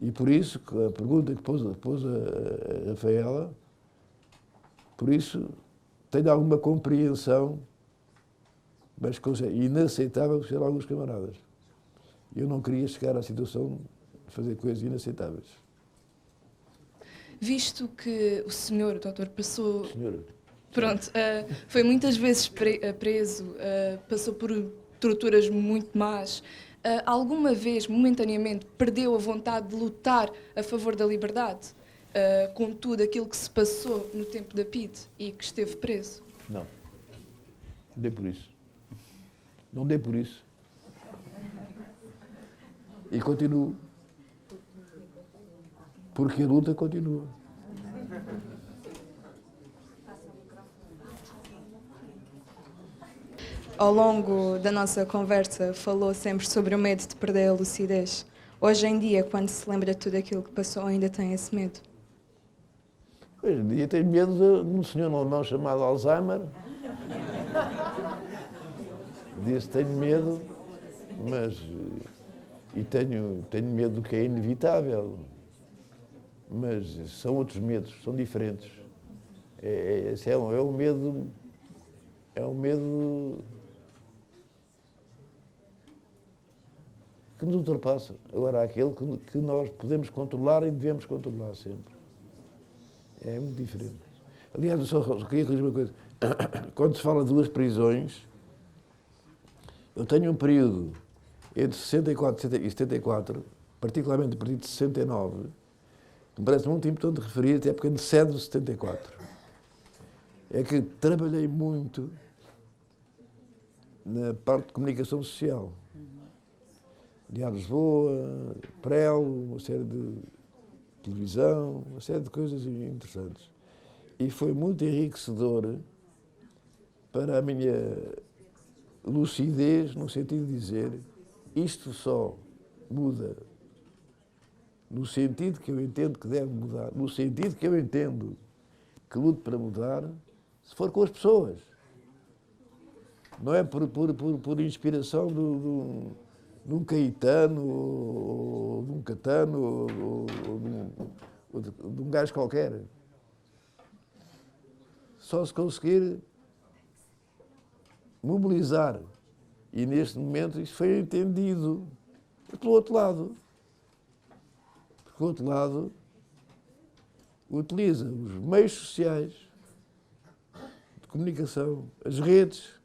E por isso, a pergunta que pôs a Rafaela, por isso tenho alguma compreensão, mas inaceitável por alguns camaradas. Eu não queria chegar à situação de fazer coisas inaceitáveis. Visto que o senhor, doutor, passou... Senhora. Pronto, foi muitas vezes preso, passou por torturas muito más. Alguma vez, momentaneamente, perdeu a vontade de lutar a favor da liberdade? Com tudo aquilo que se passou no tempo da PIDE e que esteve preso? Não. Não dei por isso. Não dei por isso. E continuo. Porque a luta continua. Ao longo da nossa conversa, falou sempre sobre o medo de perder a lucidez. Hoje em dia, quando se lembra de tudo aquilo que passou, ainda tem esse medo? Hoje em dia tenho medo de um senhor alemão chamado Alzheimer. Disse tenho medo, mas... E tenho medo do que é inevitável. Mas são outros medos, são diferentes. Esse é um medo... É um medo... que nos ultrapassa. Agora, há aquele que nós podemos controlar e devemos controlar sempre. É muito diferente. Aliás, eu só queria corrigir uma coisa. Quando se fala de 2 prisões, eu tenho um período entre 64 e 74, particularmente a partir de 69, que me parece muito importante referir, até porque antecede o 74. É que trabalhei muito na parte de comunicação social. Diário de Lisboa, Prel, uma série de televisão, uma série de coisas interessantes. E foi muito enriquecedor para a minha lucidez, no sentido de dizer, isto só muda no sentido que eu entendo que deve mudar, no sentido que eu entendo que luto para mudar, se for com as pessoas. Não é por inspiração de um Caetano, ou de um Catano, ou de um gajo qualquer. Só se conseguir mobilizar. E neste momento isso foi entendido pelo outro lado. Porque o outro lado utiliza os meios sociais de comunicação, as redes,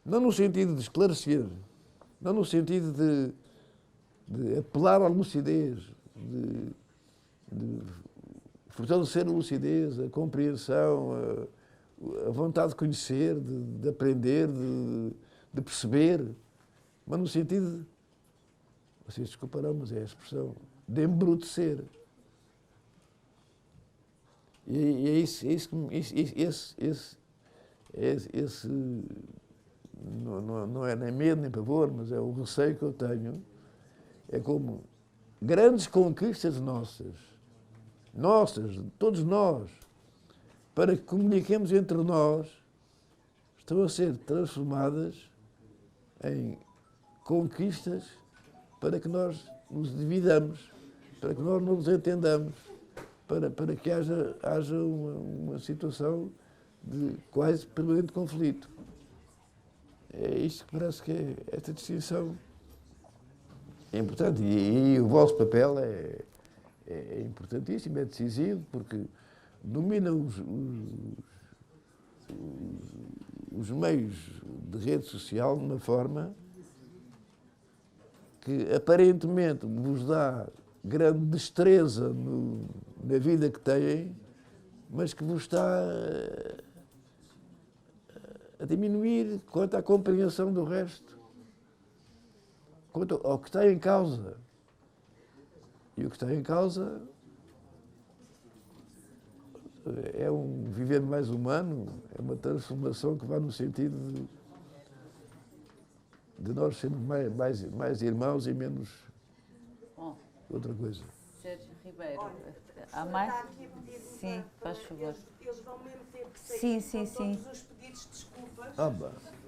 não no sentido de esclarecer, não no sentido de apelar à lucidez, de fortalecer a lucidez, a compreensão, a vontade de conhecer, de aprender, de perceber, mas no sentido de, vocês desculparão, mas é a expressão, de embrutecer. E é isso, esse não é nem medo nem pavor, mas é o receio que eu tenho, é como grandes conquistas nossas, todos nós, para que comuniquemos entre nós, estão a ser transformadas em conquistas para que nós nos dividamos, para que nós não nos entendamos, para que haja uma situação de quase permanente conflito. É isto que parece que é esta distinção. É importante e o vosso papel é importantíssimo, é decisivo, porque domina os meios de rede social de uma forma que aparentemente vos dá grande destreza na vida que têm, mas que vos está a diminuir quanto à compreensão do resto, quanto ao que está em causa. E o que está em causa é um viver mais humano, é uma transformação que vai no sentido de nós sermos mais irmãos e menos outra coisa. Sérgio Ribeiro, há mais? Sim, faz favor. Eles vão mesmo ter que sair todos os pedidos de desculpas,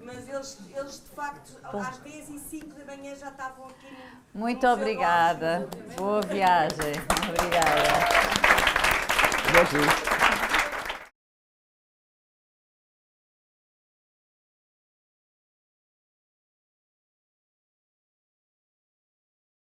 mas eles de facto às 10h05 da manhã já estavam aqui no... Muito obrigada. Boa viagem. Obrigada.